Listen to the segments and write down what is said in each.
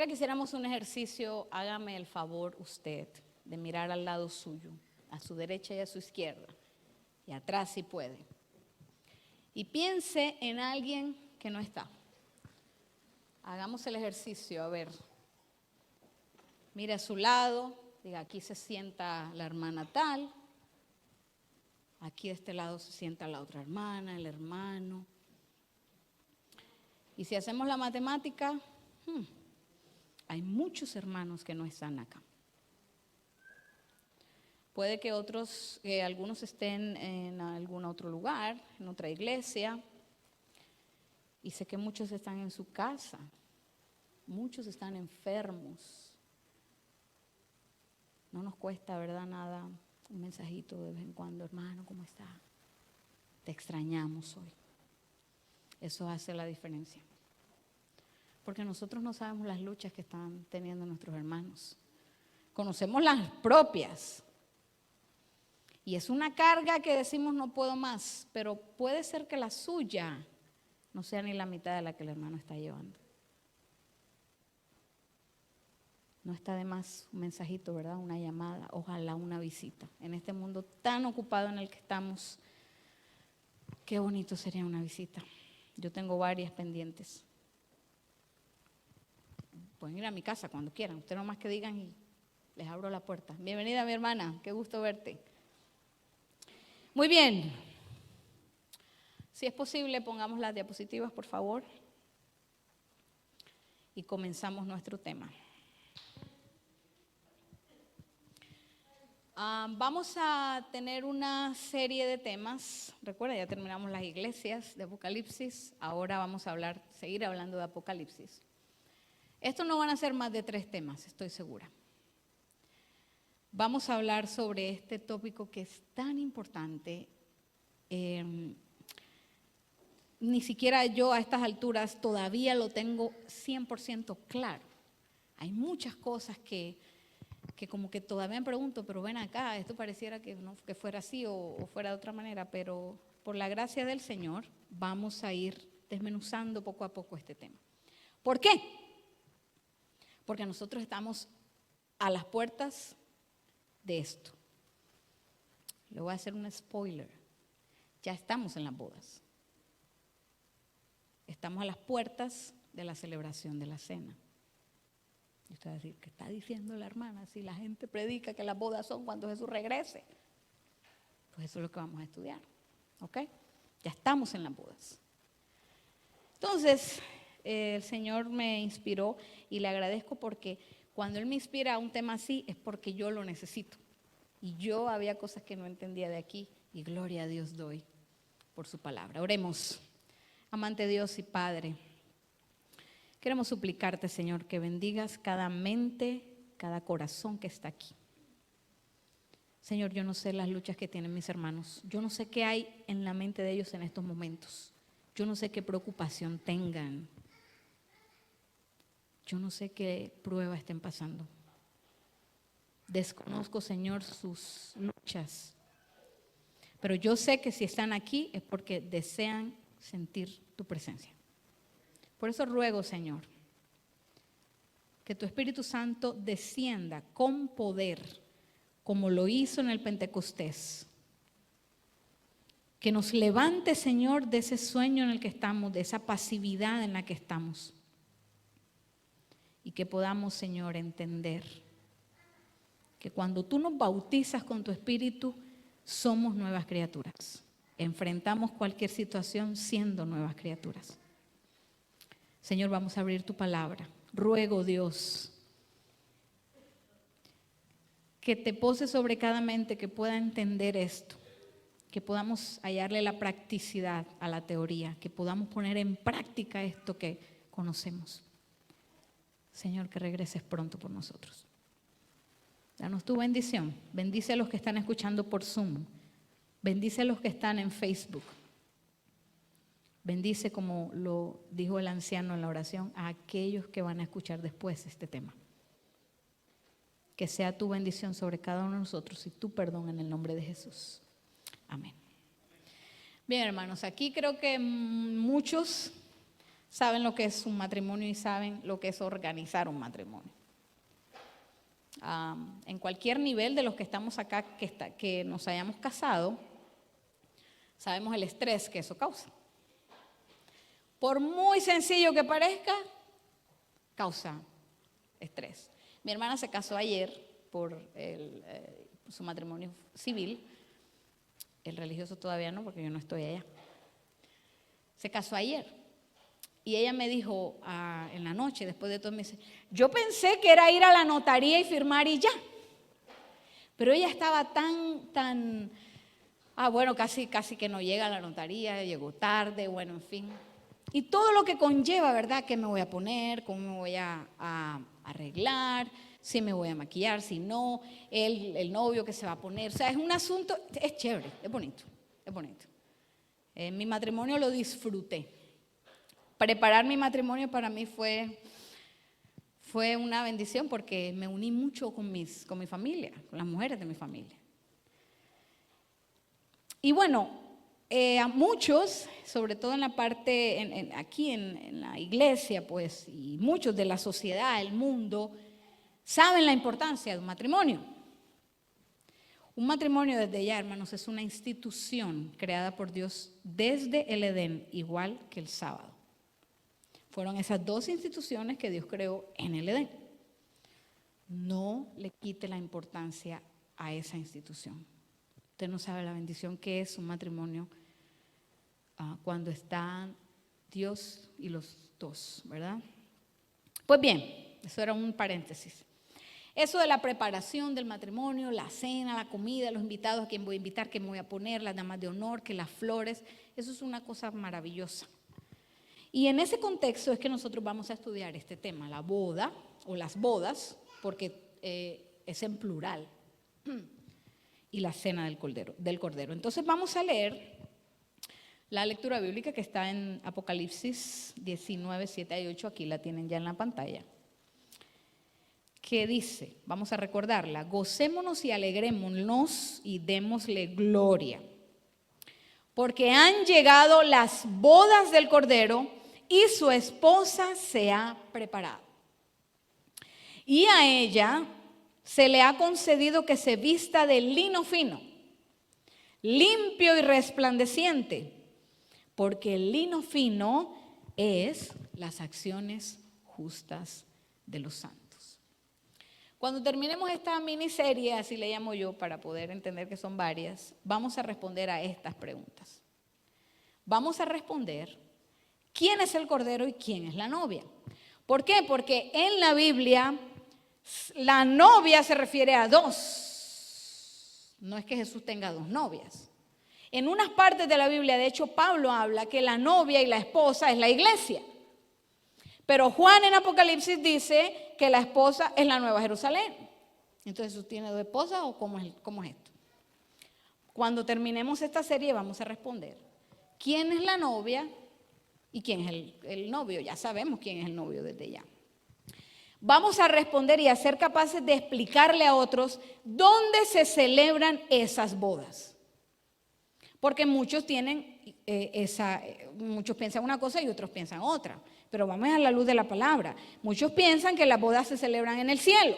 que hiciéramos un ejercicio, hágame el favor usted de mirar al lado suyo, a su derecha y a su izquierda, y atrás si puede. Y piense en alguien que no está. Hagamos el ejercicio, a ver. Mire a su lado, diga, aquí se sienta la hermana tal, aquí de este lado se sienta la otra hermana, el hermano. Y si hacemos la matemática, hay muchos hermanos que no están acá. Puede que algunos estén en algún otro lugar, en otra iglesia. Y sé que muchos están en su casa. Muchos están enfermos. No nos cuesta, ¿verdad? Nada, un mensajito de vez en cuando, hermano, ¿cómo está? Te extrañamos hoy. Eso hace la diferencia. Porque nosotros no sabemos las luchas que están teniendo nuestros hermanos. Conocemos las propias. Y es una carga que decimos no puedo más, pero puede ser que la suya no sea ni la mitad de la que el hermano está llevando. No está de más un mensajito, ¿verdad? Una llamada, ojalá una visita. En este mundo tan ocupado en el que estamos, qué bonito sería una visita. Yo tengo varias pendientes. Pueden ir a mi casa cuando quieran. Ustedes nomás que digan y les abro la puerta. Bienvenida, mi hermana. Qué gusto verte. Muy bien. Si es posible, pongamos las diapositivas, por favor. Y comenzamos nuestro tema. Vamos a tener una serie de temas. Recuerda, ya terminamos las iglesias de Apocalipsis. Ahora vamos a seguir hablando de Apocalipsis. Estos no van a ser más de 3 temas, estoy segura. Vamos a hablar sobre este tópico que es tan importante. Ni siquiera yo a estas alturas todavía lo tengo 100% claro. Hay muchas cosas que como que todavía me pregunto, pero ven acá, esto pareciera que fuera así o fuera de otra manera, pero por la gracia del Señor vamos a ir desmenuzando poco a poco este tema. ¿Por qué? Porque nosotros estamos a las puertas de esto. Le voy a hacer un spoiler. Ya estamos en las bodas. Estamos a las puertas de la celebración de la cena. Y usted va a decir, ¿qué está diciendo la hermana? Si la gente predica que las bodas son cuando Jesús regrese. Pues eso es lo que vamos a estudiar. ¿Ok? Ya estamos en las bodas. Entonces, el Señor me inspiró y le agradezco porque cuando Él me inspira a un tema así es porque yo lo necesito. Y yo había cosas que no entendía de aquí y gloria a Dios doy por su palabra. Oremos. Amante Dios y Padre, queremos suplicarte, Señor, que bendigas cada mente, cada corazón que está aquí. Señor, yo no sé las luchas que tienen mis hermanos. Yo no sé qué hay en la mente de ellos en estos momentos. Yo no sé qué preocupación tengan. Yo no sé qué prueba estén pasando. Desconozco, Señor, sus luchas. Pero yo sé que si están aquí es porque desean sentir tu presencia. Por eso ruego, Señor, que tu Espíritu Santo descienda con poder, como lo hizo en el Pentecostés. Que nos levante, Señor, de ese sueño en el que estamos, de esa pasividad en la que estamos. Y que podamos, Señor, entender que cuando tú nos bautizas con tu Espíritu, somos nuevas criaturas. Enfrentamos cualquier situación siendo nuevas criaturas. Señor, vamos a abrir tu palabra. Ruego, Dios, que te poses sobre cada mente que pueda entender esto, que podamos hallarle la practicidad a la teoría, que podamos poner en práctica esto que conocemos. Señor, que regreses pronto por nosotros. Danos tu bendición. Bendice a los que están escuchando por Zoom. Bendice a los que están en Facebook. Bendice, como lo dijo el anciano en la oración, a aquellos que van a escuchar después este tema. Que sea tu bendición sobre cada uno de nosotros y tu perdón en el nombre de Jesús. Amén. Bien, hermanos, aquí creo que muchos saben lo que es un matrimonio y saben lo que es organizar un matrimonio. En cualquier nivel de los que estamos acá, que nos hayamos casado, sabemos el estrés que eso causa. Por muy sencillo que parezca, causa estrés. Mi hermana se casó ayer por su matrimonio civil. El religioso todavía no, porque yo no estoy allá. Se casó ayer. Y ella me dijo en la noche, después de todo, me dice, yo pensé que era ir a la notaría y firmar y ya. Pero ella estaba tan, bueno, casi que no llega a la notaría, llegó tarde, bueno, en fin. Y todo lo que conlleva, ¿verdad? ¿Qué me voy a poner? ¿Cómo me voy a arreglar? ¿Si me voy a maquillar? ¿Si no? El novio que se va a poner. O sea, es un asunto, es chévere, es bonito, es bonito. Mi matrimonio lo disfruté. Preparar mi matrimonio para mí fue una bendición porque me uní mucho con mi familia, con las mujeres de mi familia. Y bueno, a muchos, sobre todo en la parte, aquí en la iglesia, pues, y muchos de la sociedad, el mundo, saben la importancia de un matrimonio. Un matrimonio, desde ya, hermanos, es una institución creada por Dios desde el Edén, igual que el sábado. Fueron esas dos instituciones que Dios creó en el Edén. No le quite la importancia a esa institución. Usted no sabe la bendición que es un matrimonio cuando están Dios y los dos, ¿verdad? Pues bien, eso era un paréntesis. Eso de la preparación del matrimonio, la cena, la comida, los invitados, a quién voy a invitar, qué me voy a poner, las damas de honor, que las flores, eso es una cosa maravillosa. Y en ese contexto es que nosotros vamos a estudiar este tema, la boda o las bodas, porque es en plural, y la cena del Cordero. Entonces vamos a leer la lectura bíblica que está en Apocalipsis 19, 7 y 8, aquí la tienen ya en la pantalla, que dice, vamos a recordarla, gocémonos y alegrémonos y démosle gloria, porque han llegado las bodas del Cordero y su esposa se ha preparado. Y a ella se le ha concedido que se vista de lino fino, limpio y resplandeciente, porque el lino fino es las acciones justas de los santos. Cuando terminemos esta miniserie, así le llamo yo, para poder entender que son varias, vamos a responder a estas preguntas. Vamos a responder quién es el Cordero y quién es la novia. ¿Por qué? Porque en la Biblia la novia se refiere a dos. No es que Jesús tenga dos novias. En unas partes de la Biblia, de hecho, Pablo habla que la novia y la esposa es la iglesia. Pero Juan en Apocalipsis dice que la esposa es la Nueva Jerusalén. Entonces, ¿Jesús tiene dos esposas o cómo es esto? Cuando terminemos esta serie vamos a responder quién es la novia y quién es el novio. Ya sabemos quién es el novio desde ya. Vamos a responder y a ser capaces de explicarle a otros dónde se celebran esas bodas. Porque muchos muchos piensan una cosa y otros piensan otra. Pero vamos a la luz de la palabra. Muchos piensan que las bodas se celebran en el cielo.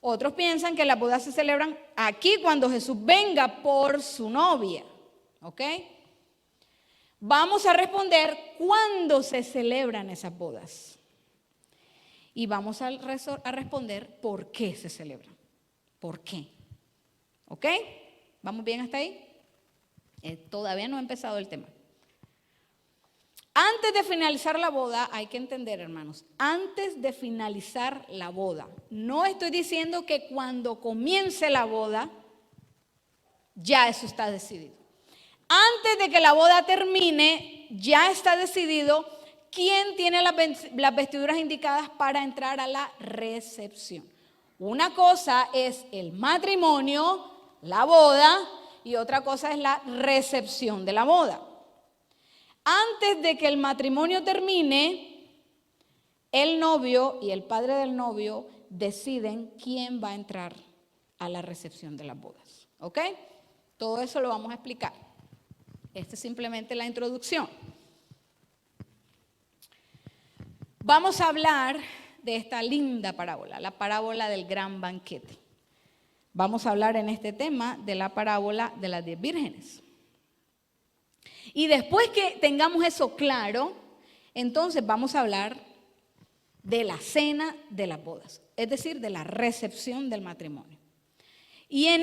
Otros piensan que las bodas se celebran aquí cuando Jesús venga por su novia. ¿Ok? Vamos a responder cuándo se celebran esas bodas. Y vamos a responder por qué se celebran. ¿Por qué? ¿Ok? ¿Vamos bien hasta ahí? Todavía no ha empezado el tema. Antes de finalizar la boda, hay que entender, hermanos, antes de finalizar la boda, no estoy diciendo que cuando comience la boda, ya eso está decidido. Antes de que la boda termine, ya está decidido quién tiene las vestiduras indicadas para entrar a la recepción. Una cosa es el matrimonio, la boda, y otra cosa es la recepción de la boda. Antes de que el matrimonio termine, el novio y el padre del novio deciden quién va a entrar a la recepción de las bodas. ¿Ok? Todo eso lo vamos a explicar. Esta es simplemente la introducción. Vamos a hablar de esta linda parábola, la parábola del gran banquete. Vamos a hablar en este tema de la parábola de las 10 vírgenes. Y después que tengamos eso claro, entonces vamos a hablar de la cena de las bodas, es decir, de la recepción del matrimonio. Y en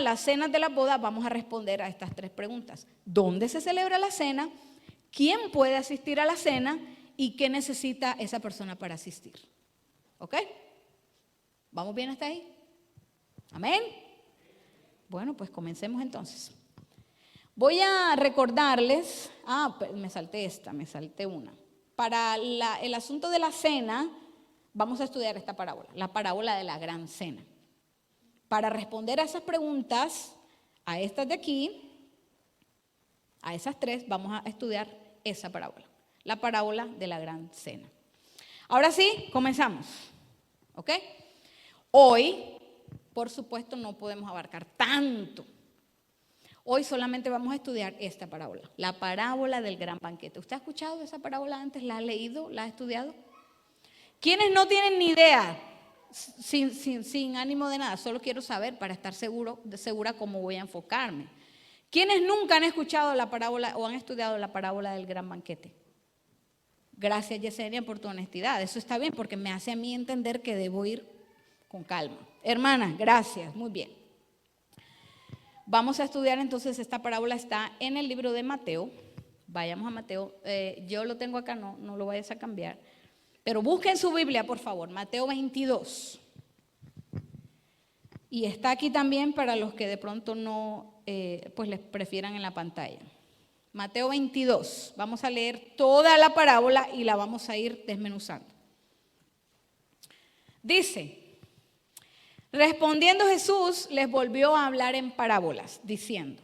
las cenas de las bodas, vamos a responder a estas 3 preguntas. ¿Dónde se celebra la cena? ¿Quién puede asistir a la cena? ¿Y qué necesita esa persona para asistir? ¿Ok? ¿Vamos bien hasta ahí? ¿Amén? Bueno, pues comencemos entonces. Voy a recordarles, me salté una. Para el asunto de la cena, vamos a estudiar esta parábola, la parábola de la gran cena. Para responder a esas preguntas, a estas de aquí, a esas 3, vamos a estudiar esa parábola, la parábola de la gran cena. Ahora sí, comenzamos. ¿Ok? Hoy, por supuesto, no podemos abarcar tanto. Hoy solamente vamos a estudiar esta parábola, la parábola del gran banquete. ¿Usted ha escuchado esa parábola antes? ¿La ha leído? ¿La ha estudiado? ¿Quiénes no tienen ni idea? Sin ánimo de nada, solo quiero saber para estar segura cómo voy a enfocarme. ¿Quiénes nunca han escuchado la parábola o han estudiado la parábola del gran banquete? Gracias, Yesenia, por tu honestidad. Eso está bien porque me hace a mí entender que debo ir con calma. Hermanas, gracias, muy bien. Vamos a estudiar entonces esta parábola, está en el libro de Mateo. Vayamos a Mateo, yo lo tengo acá, no lo vayas a cambiar. Pero busquen su Biblia, por favor, Mateo 22. Y está aquí también para los que de pronto no, pues les prefieran en la pantalla. Mateo 22, vamos a leer toda la parábola y la vamos a ir desmenuzando. Dice, respondiendo Jesús les volvió a hablar en parábolas, diciendo,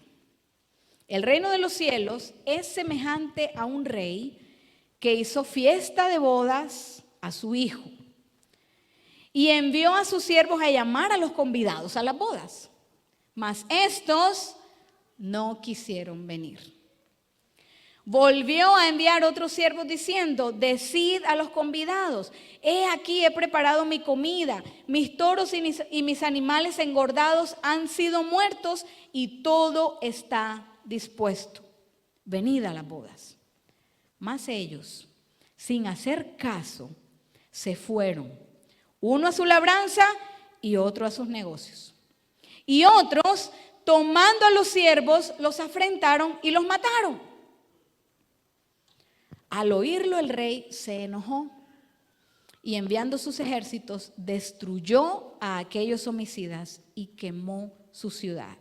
el reino de los cielos es semejante a un rey que hizo fiesta de bodas a su hijo y envió a sus siervos a llamar a los convidados a las bodas, mas estos no quisieron venir. Volvió a enviar otros siervos diciendo, decid a los convidados, he aquí he preparado mi comida, mis toros y mis animales engordados han sido muertos y todo está dispuesto. Venid a las bodas. Mas ellos, sin hacer caso, se fueron, uno a su labranza y otro a sus negocios. Y otros, tomando a los siervos, los afrentaron y los mataron. Al oírlo el rey se enojó y enviando sus ejércitos destruyó a aquellos homicidas y quemó su ciudad.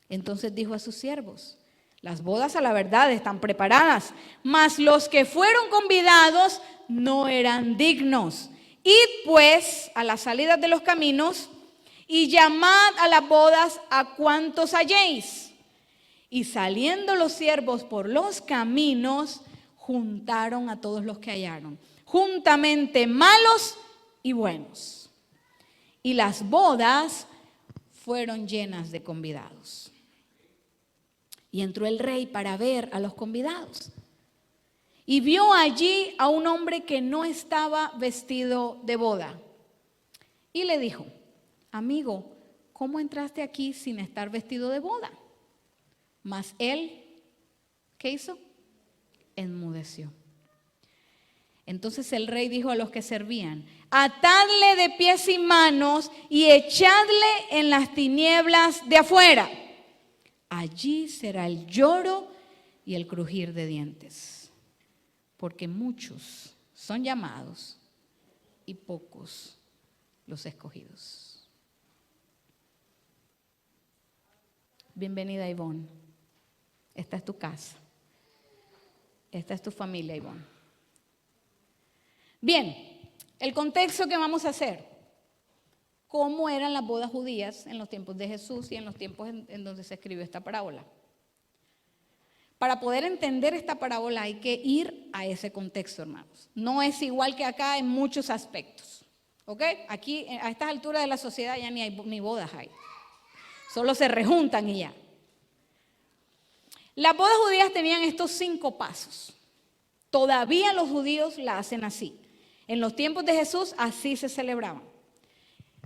Entonces dijo a sus siervos, las bodas a la verdad están preparadas, mas los que fueron convidados no eran dignos. Id pues a las salidas de los caminos y llamad a las bodas a cuantos halléis. Y saliendo los siervos por los caminos, juntaron a todos los que hallaron, juntamente malos y buenos. Y las bodas fueron llenas de convidados. Y entró el rey para ver a los convidados. Y vio allí a un hombre que no estaba vestido de boda. Y le dijo, amigo, ¿cómo entraste aquí sin estar vestido de boda? Mas él, ¿qué hizo? Enmudeció. Entonces el rey dijo a los que servían, atadle de pies y manos y echadle en las tinieblas de afuera. Allí será el lloro y el crujir de dientes, porque muchos son llamados y pocos los escogidos. Bienvenida, Ivonne. Esta es tu casa. Esta es tu familia, Ivonne. Bien, el contexto que vamos a hacer. ¿Cómo eran las bodas judías en los tiempos de Jesús y en los tiempos en donde se escribió esta parábola? Para poder entender esta parábola hay que ir a ese contexto, hermanos. No es igual que acá en muchos aspectos. ¿Ok? Aquí, a estas alturas de la sociedad ya ni bodas hay. Solo se rejuntan y ya. Las bodas judías tenían estos 5 pasos. Todavía los judíos la hacen así. En los tiempos de Jesús así se celebraban.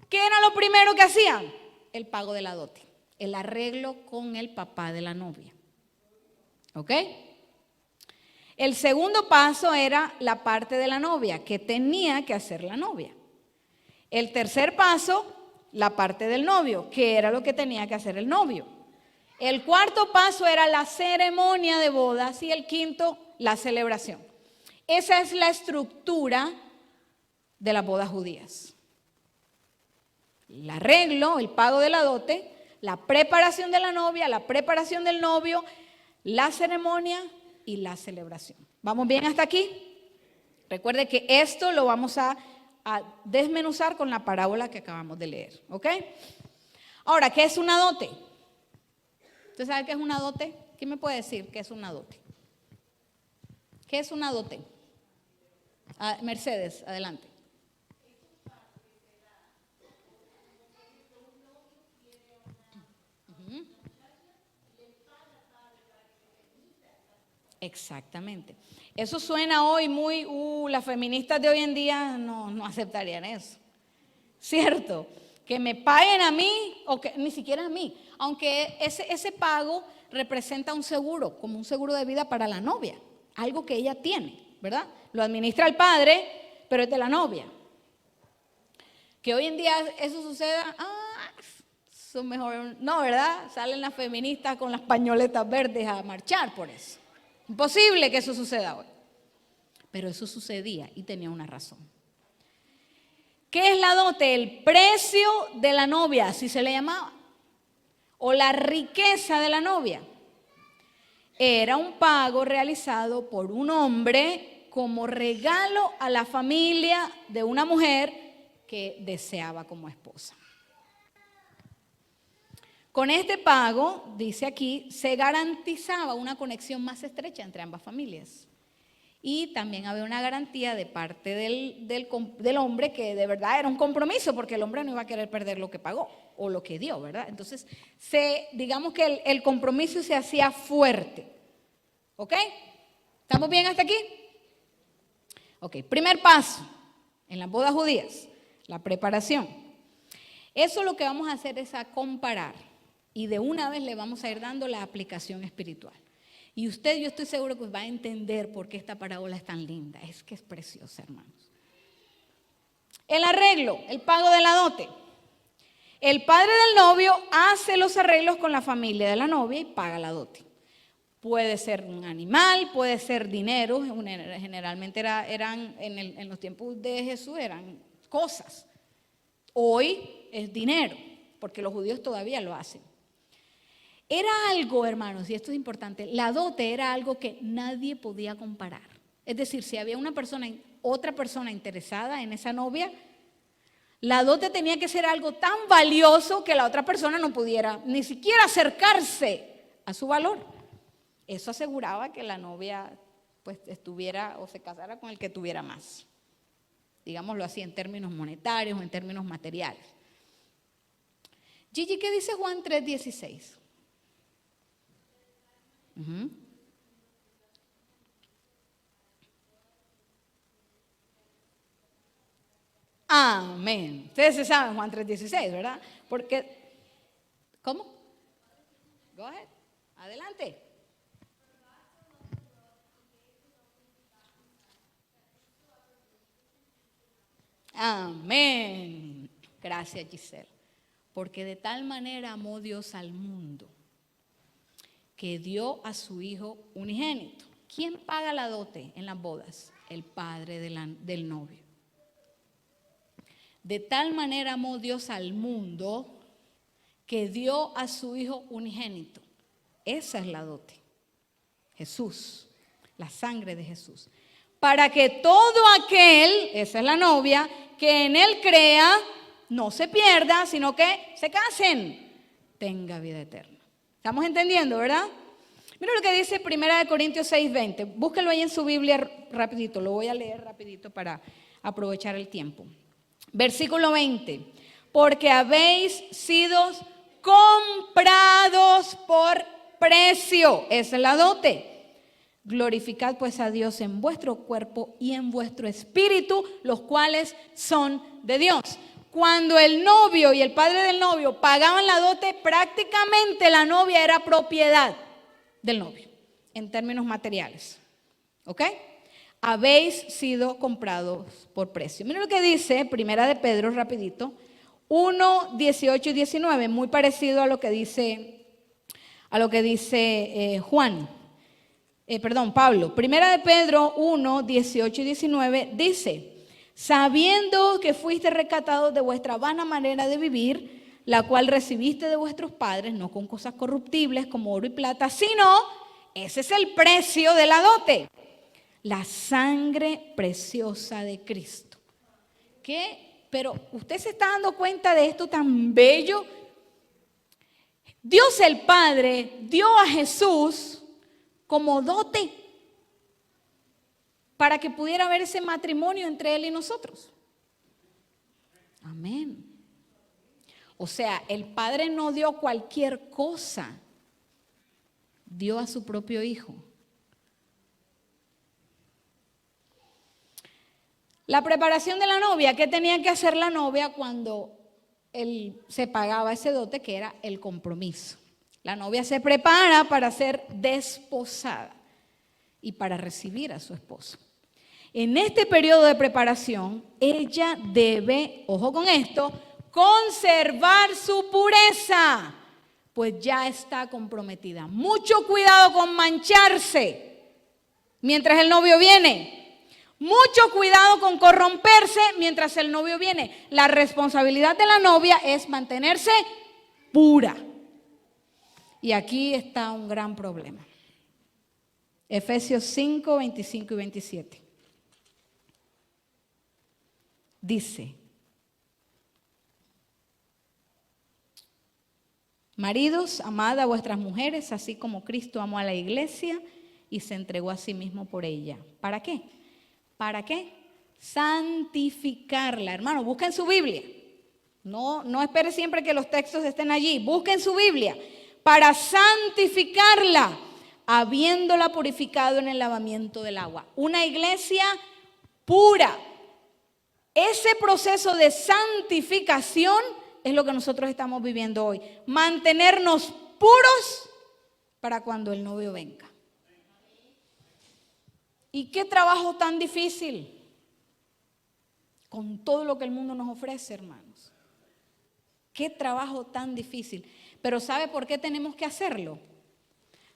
¿Qué era lo primero que hacían? El pago de la dote, el arreglo con el papá de la novia. ¿Ok? El segundo paso era la parte de la novia, que tenía que hacer la novia. El tercer paso, la parte del novio, que era lo que tenía que hacer el novio. El cuarto paso era la ceremonia de bodas y el quinto, la celebración. Esa es la estructura de las bodas judías. El arreglo, el pago de la dote, la preparación de la novia, la preparación del novio, la ceremonia y la celebración. ¿Vamos bien hasta aquí? Recuerde que esto lo vamos a desmenuzar con la parábola que acabamos de leer. ¿Ok? Ahora, ¿qué es una dote? ¿Usted sabe qué es una dote? ¿Quién me puede decir qué es una dote? ¿Qué es una dote? Mercedes, adelante. Exactamente. Eso suena hoy muy, las feministas de hoy en día no aceptarían eso. ¿Cierto? Que me paguen a mí o que ni siquiera a mí. Aunque ese pago representa un seguro, como un seguro de vida para la novia. Algo que ella tiene, ¿verdad? Lo administra el padre, pero es de la novia. Que hoy en día eso suceda, son mejor, no, ¿verdad? Salen las feministas con las pañoletas verdes a marchar por eso. Imposible que eso suceda hoy. Pero eso sucedía y tenía una razón. ¿Qué es la dote? El precio de la novia, así se le llamaba. O la riqueza de la novia. Era un pago realizado por un hombre como regalo a la familia de una mujer que deseaba como esposa. Con este pago, dice aquí, se garantizaba una conexión más estrecha entre ambas familias. Y también había una garantía de parte del hombre que de verdad era un compromiso, porque el hombre no iba a querer perder lo que pagó o lo que dio, ¿verdad? Entonces, digamos que el compromiso se hacía fuerte. ¿Ok? ¿Estamos bien hasta aquí? Ok, primer paso en las bodas judías, la preparación. Eso lo que vamos a hacer es a comparar y de una vez le vamos a ir dando la aplicación espiritual. Y usted, yo estoy seguro que va a entender por qué esta parábola es tan linda. Es que es preciosa, hermanos. El arreglo, el pago de la dote. El padre del novio hace los arreglos con la familia de la novia y paga la dote. Puede ser un animal, puede ser dinero. Generalmente eran en los tiempos de Jesús eran cosas. Hoy es dinero, porque los judíos todavía lo hacen. Era algo, hermanos, y esto es importante, la dote era algo que nadie podía comparar. Es decir, si había otra persona interesada en esa novia, la dote tenía que ser algo tan valioso que la otra persona no pudiera ni siquiera acercarse a su valor. Eso aseguraba que la novia pues estuviera o se casara con el que tuviera más. Digámoslo así, en términos monetarios o en términos materiales. Gigi, ¿qué dice Juan 3:16? Amén. Ustedes se saben Juan 3:16, ¿verdad? Porque, ¿cómo? Go ahead. Adelante. Amén. Gracias, Giselle. Porque de tal manera amó Dios al mundo que dio a su Hijo unigénito. ¿Quién paga la dote en las bodas? El padre del novio. De tal manera amó Dios al mundo que dio a su Hijo unigénito. Esa es la dote. Jesús, la sangre de Jesús. Para que todo aquel, esa es la novia, que en Él crea, no se pierda, sino que se casen, tenga vida eterna. ¿Estamos entendiendo, verdad? Mira lo que dice 1 Corintios 6:20. Búsquelo ahí en su Biblia rapidito. Lo voy a leer rapidito para aprovechar el tiempo. Versículo 20. Porque habéis sido comprados por precio. Esa es la dote. Glorificad pues a Dios en vuestro cuerpo y en vuestro espíritu, los cuales son de Dios. Cuando el novio y el padre del novio pagaban la dote, prácticamente la novia era propiedad del novio, en términos materiales. ¿Ok? Habéis sido comprados por precio. Miren lo que dice Primera de Pedro, rapidito, 1, 18 y 19, muy parecido a lo que dice Pablo. Primera de Pedro 1, 18 y 19 dice: sabiendo que fuiste rescatados de vuestra vana manera de vivir, la cual recibiste de vuestros padres, no con cosas corruptibles como oro y plata, sino, ese es el precio de la dote, la sangre preciosa de Cristo. ¿Qué? Pero usted se está dando cuenta de esto tan bello. Dios el Padre dio a Jesús como dote para que pudiera haber ese matrimonio entre Él y nosotros. Amén. O sea, el Padre no dio cualquier cosa, dio a su propio Hijo. La preparación de la novia, ¿qué tenía que hacer la novia cuando se pagaba ese dote, que era el compromiso? La novia se prepara para ser desposada y para recibir a su esposo. En este periodo de preparación, ella debe, ojo con esto, conservar su pureza, pues ya está comprometida. Mucho cuidado con mancharse mientras el novio viene. Mucho cuidado con corromperse mientras el novio viene. La responsabilidad de la novia es mantenerse pura. Y aquí está un gran problema. Efesios 5, 25 y 27. Dice: maridos, amad a vuestras mujeres, así como Cristo amó a la iglesia y se entregó a sí mismo por ella. ¿Para qué? ¿Para qué? Santificarla. Hermano, busquen su Biblia. No espere siempre que los textos estén allí. Busquen su Biblia. Para santificarla, habiéndola purificado en el lavamiento del agua. Una iglesia pura. Ese proceso de santificación es lo que nosotros estamos viviendo hoy. Mantenernos puros para cuando el novio venga. ¿Y qué trabajo tan difícil? Con todo lo que el mundo nos ofrece, hermanos. Qué trabajo tan difícil. Pero ¿sabe por qué tenemos que hacerlo?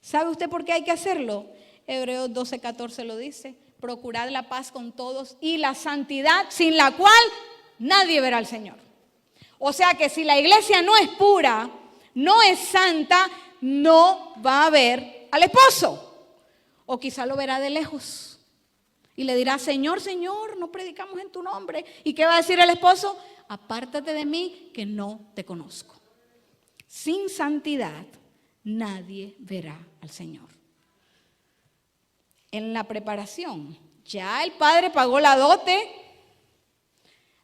¿Sabe usted por qué hay que hacerlo? Hebreos 12:14 lo dice. Procurad la paz con todos y la santidad, sin la cual nadie verá al Señor. O sea que si la iglesia no es pura, no es santa, no va a ver al esposo. O quizá lo verá de lejos. Y le dirá: Señor, Señor, no predicamos en tu nombre. ¿Y qué va a decir el esposo? Apártate de mí, que no te conozco. Sin santidad, nadie verá al Señor. En la preparación, ya el padre pagó la dote,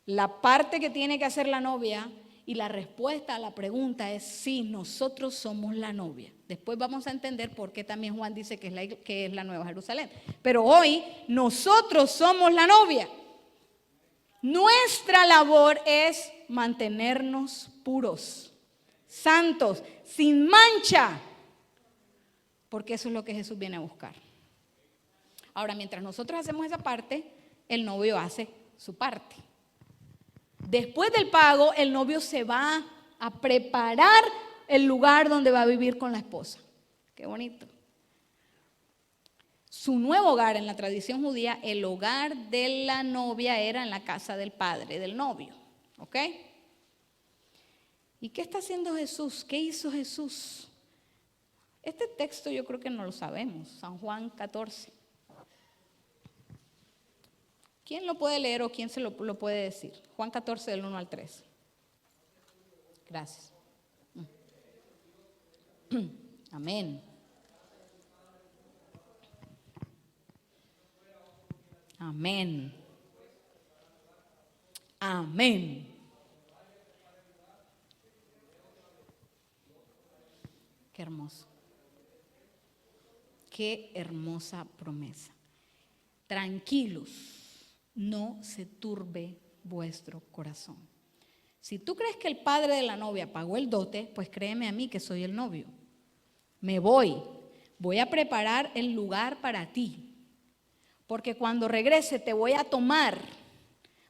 la parte que tiene que hacer la novia, y la respuesta a la pregunta es: sí, nosotros somos la novia. Después vamos a entender por qué también Juan dice que es la Nueva Jerusalén. Pero hoy nosotros somos la novia. Nuestra labor es mantenernos puros, santos, sin mancha, porque eso es lo que Jesús viene a buscar. Ahora, mientras nosotros hacemos esa parte, el novio hace su parte. Después del pago, el novio se va a preparar el lugar donde va a vivir con la esposa. Qué bonito. Su nuevo hogar, en la tradición judía, el hogar de la novia era en la casa del padre del novio. ¿Ok? ¿Y qué está haciendo Jesús? ¿Qué hizo Jesús? Este texto yo creo que no lo sabemos. San Juan 14. ¿Quién lo puede leer o quién se lo puede decir? Juan 14, del 1 al 3. Gracias. Amén. Amén. Amén. Qué hermoso. Qué hermosa promesa. Tranquilos, no se turbe vuestro corazón. Si tú crees que el padre de la novia pagó el dote, pues créeme a mí que soy el novio. Me voy a preparar el lugar para ti, porque cuando regrese te voy a tomar.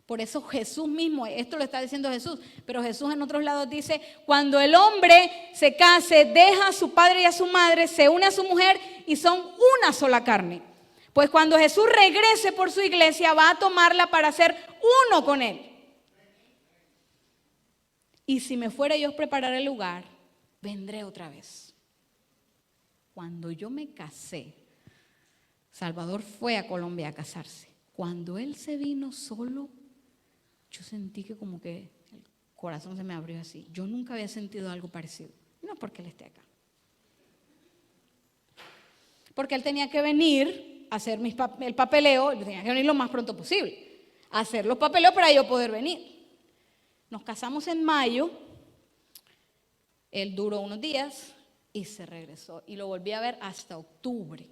Por eso Jesús mismo, esto lo está diciendo Jesús, pero Jesús en otros lados dice, cuando el hombre se case, deja a su padre y a su madre, se une a su mujer y son una sola carne. Pues cuando Jesús regrese por su iglesia, va a tomarla para ser uno con él. Y si me fuera yo a preparar el lugar, vendré otra vez. Cuando yo me casé, Salvador fue a Colombia a casarse. Cuando él se vino solo, yo sentí que como que el corazón se me abrió así. Yo nunca había sentido algo parecido. No porque él esté acá. Porque él tenía que venir a hacer el papeleo, tenía que venir lo más pronto posible. A hacer los papeleos para yo poder venir. Nos casamos en mayo, él duró unos días y se regresó. Y lo volví a ver hasta octubre.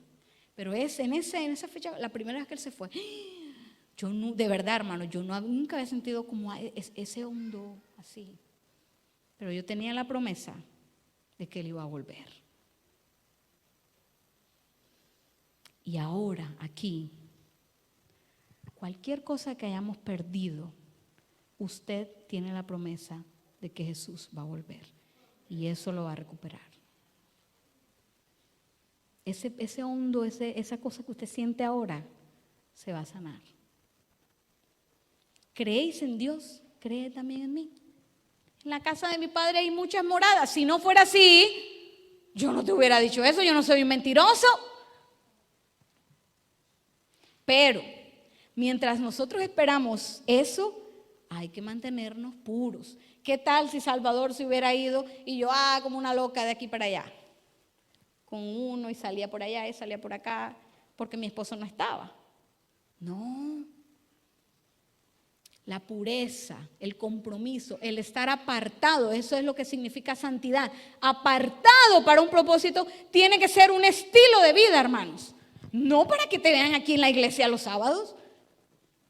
Pero en esa fecha, la primera vez que él se fue, yo no, de verdad, hermano, yo nunca había sentido como ese hondo así. Pero yo tenía la promesa de que él iba a volver. Y ahora, aquí, cualquier cosa que hayamos perdido, usted tiene la promesa de que Jesús va a volver. Y eso lo va a recuperar. Ese hondo, esa cosa que usted siente ahora, se va a sanar. ¿Creéis en Dios? ¿Cree también en mí? En la casa de mi padre hay muchas moradas. Si no fuera así, yo no te hubiera dicho eso. Yo no soy un mentiroso. Pero mientras nosotros esperamos eso, hay que mantenernos puros. ¿Qué tal si Salvador se hubiera ido y yo, como una loca de aquí para allá? Con uno y salía por allá y salía por acá porque mi esposo no estaba. No. La pureza, el compromiso, el estar apartado, eso es lo que significa santidad. Apartado para un propósito tiene que ser un estilo de vida, hermanos. No para que te vean aquí en la iglesia los sábados.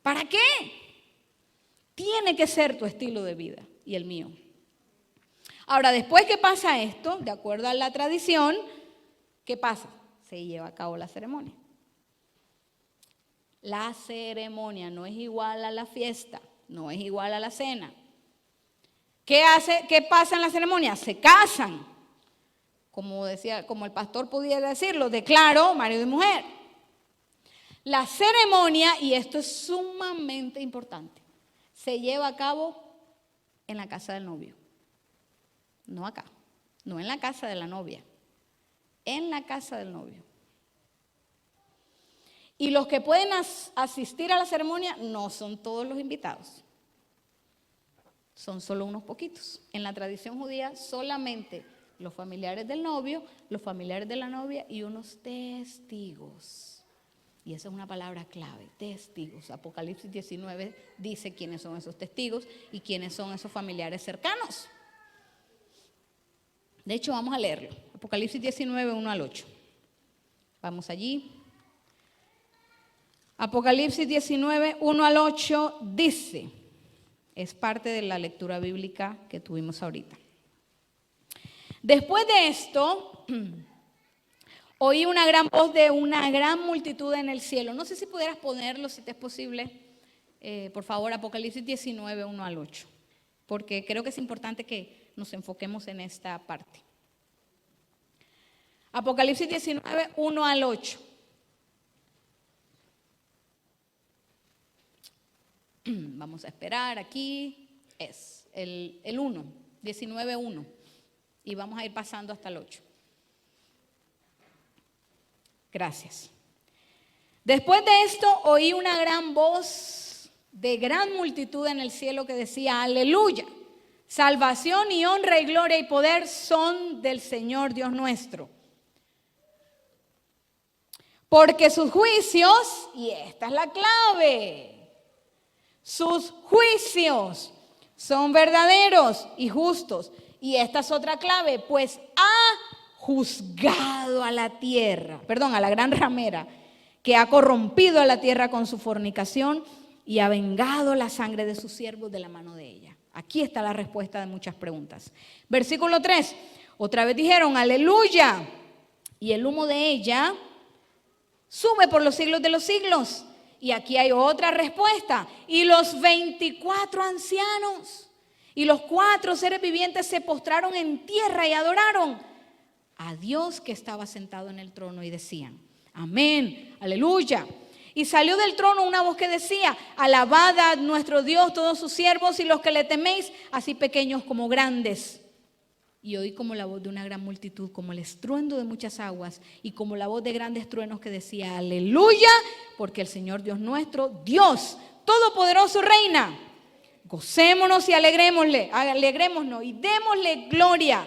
¿Para qué? Tiene que ser tu estilo de vida y el mío. Ahora, después que pasa esto, de acuerdo a la tradición, ¿qué pasa? Se lleva a cabo la ceremonia. La ceremonia no es igual a la fiesta, no es igual a la cena. ¿Qué pasa en la ceremonia? Se casan. Como el pastor pudiera decirlo, declaro marido y mujer. La ceremonia, y esto es sumamente importante, se lleva a cabo en la casa del novio. No acá, no en la casa de la novia, en la casa del novio. Y los que pueden asistir a la ceremonia no son todos los invitados. Son solo unos poquitos. En la tradición judía solamente los familiares del novio, los familiares de la novia y unos testigos. Y esa es una palabra clave, testigos. Apocalipsis 19 dice quiénes son esos testigos y quiénes son esos familiares cercanos. De hecho, vamos a leerlo. Apocalipsis 19, 1 al 8. Vamos allí. Apocalipsis 19, 1 al 8 dice, es parte de la lectura bíblica que tuvimos ahorita. Después de esto, oí una gran voz de una gran multitud en el cielo. No sé si pudieras ponerlo, si te es posible, por favor, Apocalipsis 19, 1 al 8. Porque creo que es importante que nos enfoquemos en esta parte. Apocalipsis 19, 1 al 8. Vamos a esperar, aquí es el 1, 19, 1. Y vamos a ir pasando hasta el 8. Gracias. Después de esto oí una gran voz de gran multitud en el cielo que decía, aleluya, salvación y honra y gloria y poder son del Señor Dios nuestro. Porque sus juicios, y esta es la clave, sus juicios son verdaderos y justos. Y esta es otra clave, pues ha juzgado a la tierra, perdón, a la gran ramera, que ha corrompido a la tierra con su fornicación y ha vengado la sangre de sus siervos de la mano de ella. Aquí está la respuesta de muchas preguntas. Versículo 3. Otra vez dijeron, aleluya. Y el humo de ella sube por los siglos de los siglos. Y aquí hay otra respuesta. Y los 24 ancianos y los 4 seres vivientes se postraron en tierra y adoraron a Dios que estaba sentado en el trono y decían, amén, aleluya. Y salió del trono una voz que decía, alabad a nuestro Dios todos sus siervos y los que le teméis, así pequeños como grandes. Y oí como la voz de una gran multitud, como el estruendo de muchas aguas y como la voz de grandes truenos que decía, aleluya, porque el Señor Dios nuestro, Dios Todopoderoso reina. Gocémonos y alegrémonos y démosle gloria,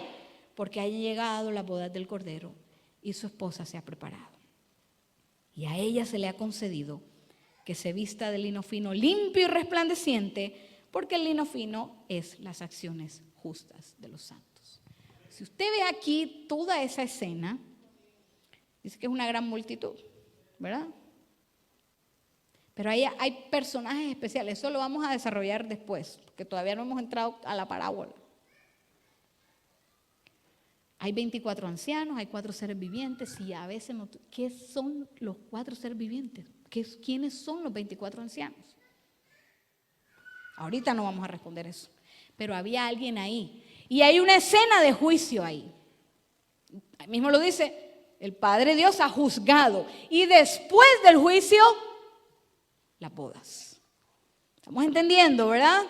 porque hayan llegado las bodas del Cordero y su esposa se ha preparado. Y a ella se le ha concedido que se vista de lino fino, limpio y resplandeciente, porque el lino fino es las acciones justas de los santos. Si usted ve aquí toda esa escena, dice que es una gran multitud, ¿verdad? Pero ahí hay personajes especiales, eso lo vamos a desarrollar después, porque todavía no hemos entrado a la parábola. Hay 24 ancianos, hay 4 seres vivientes y a veces, ¿qué son los 4 seres vivientes? ¿Quiénes son los 24 ancianos? Ahorita no vamos a responder eso, pero había alguien ahí y hay una escena de juicio ahí. Ahí mismo lo dice, el Padre Dios ha juzgado y después del juicio, las bodas. ¿Estamos entendiendo, verdad?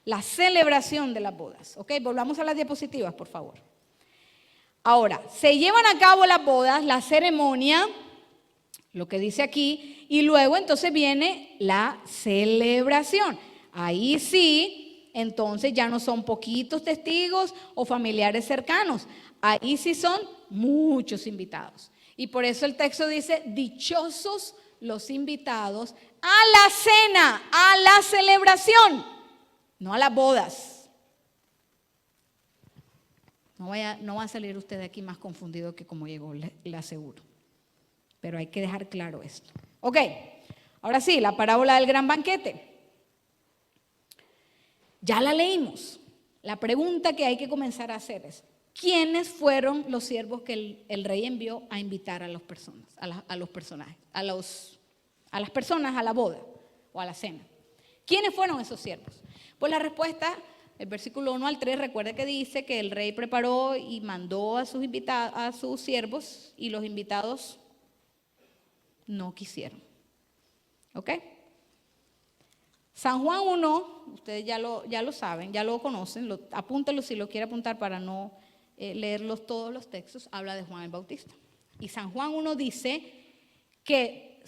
La celebración de las bodas. Ok, volvamos a las diapositivas, por favor. Ahora, se llevan a cabo las bodas, la ceremonia, lo que dice aquí, y luego entonces viene la celebración. Ahí sí, entonces ya no son poquitos testigos o familiares cercanos, ahí sí son muchos invitados. Y por eso el texto dice, dichosos los invitados a la cena, a la celebración, no a las bodas. No va a salir usted de aquí más confundido que como llegó, le aseguro. Pero hay que dejar claro esto. Ok, ahora sí, la parábola del gran banquete. Ya la leímos. La pregunta que hay que comenzar a hacer es, ¿quiénes fueron los siervos que el rey envió a invitar a las personas, a las personas a la boda o a la cena? ¿Quiénes fueron esos siervos? Pues la respuesta, el versículo 1 al 3, recuerda que dice que el rey preparó y mandó a sus siervos y los invitados no quisieron. ¿Ok? San Juan 1, ustedes ya lo saben, ya lo conocen, apúntenlo si lo quiere apuntar para no leerlos todos los textos, habla de Juan el Bautista. Y San Juan 1 dice que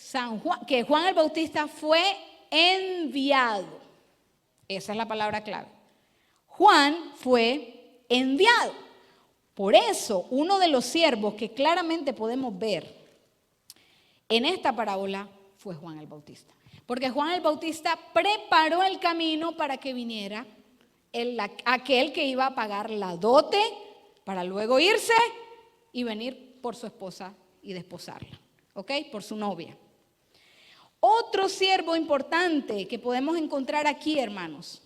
Juan el Bautista fue enviado. Esa es la palabra clave. Juan fue enviado. Por eso, uno de los siervos que claramente podemos ver en esta parábola fue Juan el Bautista. Porque Juan el Bautista preparó el camino para que viniera aquel que iba a pagar la dote para luego irse y venir por su esposa y desposarla. ¿Ok? Por su novia. Otro siervo importante que podemos encontrar aquí, hermanos,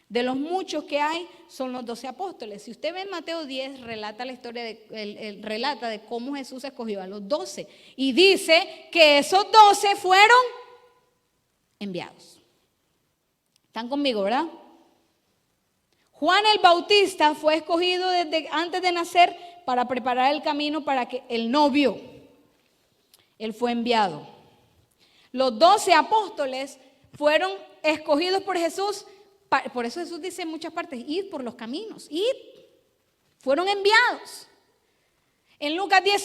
de los muchos que hay, son los 12 apóstoles. Si usted ve en Mateo 10, relata la historia relata de cómo Jesús escogió a los 12. Y dice que esos 12 fueron enviados. ¿Están conmigo, verdad? Juan el Bautista fue escogido desde antes de nacer para preparar el camino para que el novio, él fue enviado. Los 12 apóstoles fueron escogidos por Jesús. Por eso Jesús dice en muchas partes, id por los caminos, id. Fueron enviados. En Lucas 10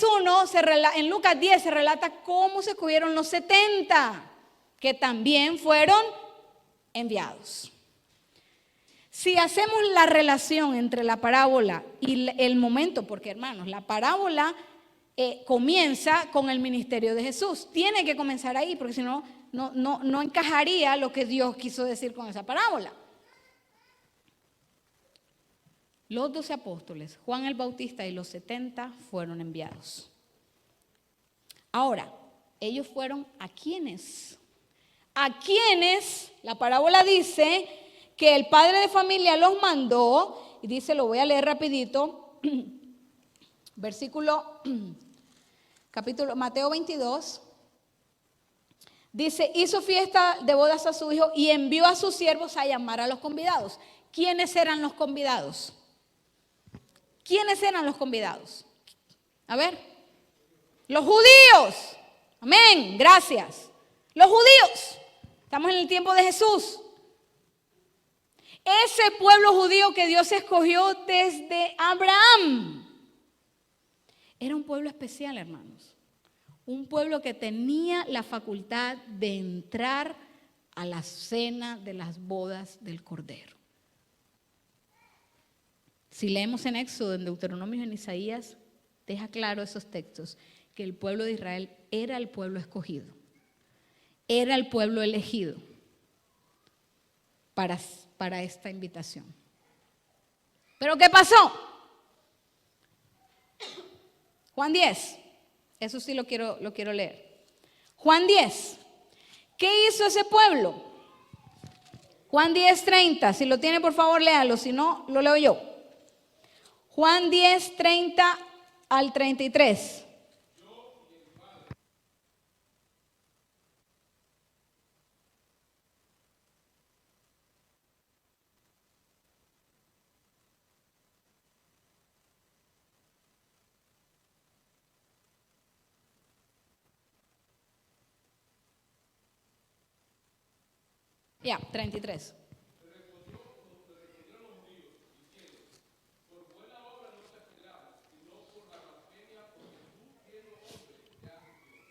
se relata cómo se escogieron los 70, que también fueron enviados. Si hacemos la relación entre la parábola y el momento, porque hermanos, la parábola comienza con el ministerio de Jesús. Tiene que comenzar ahí, porque si no, no encajaría lo que Dios quiso decir con esa parábola. Los 12 apóstoles, Juan el Bautista y los 70 fueron enviados. Ahora, ellos fueron ¿a quiénes? A quienes la parábola dice que el padre de familia los mandó, y dice, lo voy a leer rapidito, versículo, capítulo, Mateo 22, dice, hizo fiesta de bodas a su hijo y envió a sus siervos a llamar a los convidados. ¿Quiénes eran los convidados? ¿Quiénes eran los convidados? A ver, los judíos. Amén, gracias. Los judíos. Estamos en el tiempo de Jesús. Ese pueblo judío que Dios escogió desde Abraham. Era un pueblo especial, hermanos. Un pueblo que tenía la facultad de entrar a la cena de las bodas del Cordero. Si leemos en Éxodo, en Deuteronomio y en Isaías, deja claro esos textos, que el pueblo de Israel era el pueblo escogido, era el pueblo elegido para esta invitación. ¿Pero qué pasó? Juan 10, eso sí lo quiero leer. Juan 10, ¿qué hizo ese pueblo? Juan 10:30, si lo tiene por favor léalo, si no lo leo yo. Juan 10:30 al 33. Ya, 33.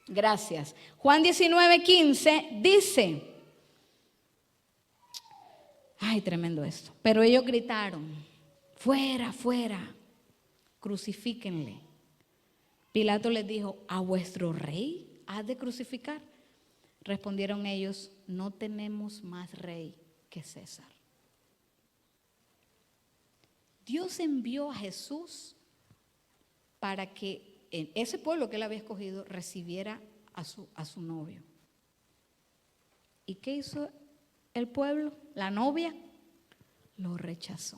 Gracias. Juan 19:15 dice, ay, tremendo esto, pero ellos gritaron, fuera, fuera, crucifíquenle. Pilato les dijo, ¿a vuestro rey has de crucificar? Respondieron ellos, no tenemos más rey que César. Dios envió a Jesús para que en ese pueblo que él había escogido recibiera a su novio. ¿Y qué hizo el pueblo? La novia lo rechazó.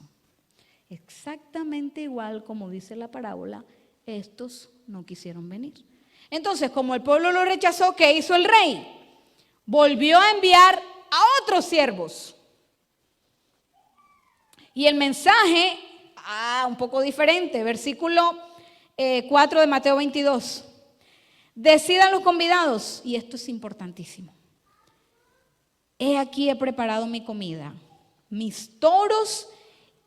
Exactamente igual como dice la parábola, estos no quisieron venir. Entonces, como el pueblo lo rechazó, ¿qué hizo el rey? Volvió a enviar a otros siervos. Y el mensaje, un poco diferente, versículo 4 de Mateo 22. Decidan los convidados, y esto es importantísimo. He aquí he preparado mi comida. Mis toros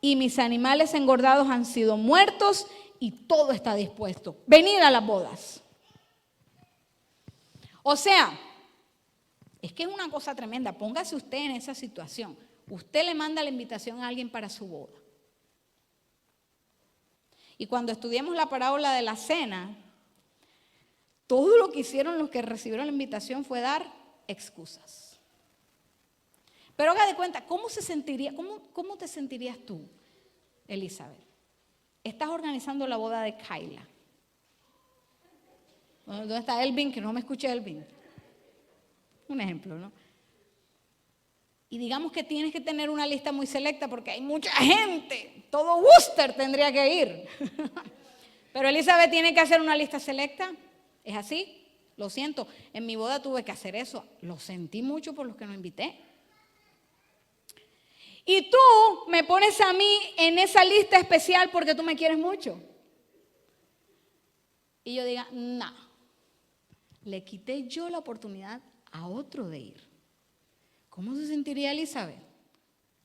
y mis animales engordados han sido muertos y todo está dispuesto. Venid a las bodas. O sea, es que es una cosa tremenda. Póngase usted en esa situación. Usted le manda la invitación a alguien para su boda. Y cuando estudiamos la parábola de la cena, todo lo que hicieron los que recibieron la invitación fue dar excusas. Pero haga de cuenta, ¿cómo te sentirías tú, Elizabeth? Estás organizando la boda de Kayla. ¿Dónde está Elvin? Que no me escuche Elvin. Un ejemplo, ¿no? Y digamos que tienes que tener una lista muy selecta porque hay mucha gente. Todo Worcester tendría que ir. Pero Elizabeth tiene que hacer una lista selecta. ¿Es así? Lo siento. En mi boda tuve que hacer eso. Lo sentí mucho por los que no invité. Y tú me pones a mí en esa lista especial porque tú me quieres mucho. Y yo diga, no. Le quité yo la oportunidad a otro de ir. ¿Cómo se sentiría Elizabeth?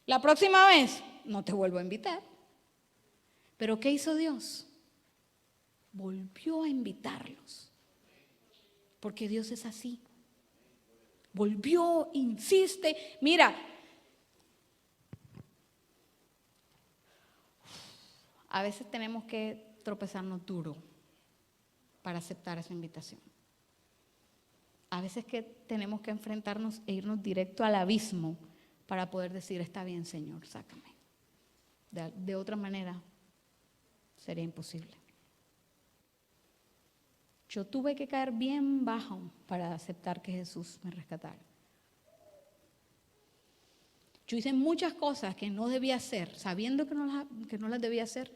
La próxima vez no te vuelvo a invitar. ¿Pero qué hizo Dios? Volvió a invitarlos. Porque Dios es así. Volvió, insiste. Mira, a veces tenemos que tropezarnos duro para aceptar esa invitación. A veces que tenemos que enfrentarnos e irnos directo al abismo para poder decir, está bien, Señor, sácame. De otra manera, sería imposible. Yo tuve que caer bien bajo para aceptar que Jesús me rescatara. Yo hice muchas cosas que no debía hacer, sabiendo que no las debía hacer,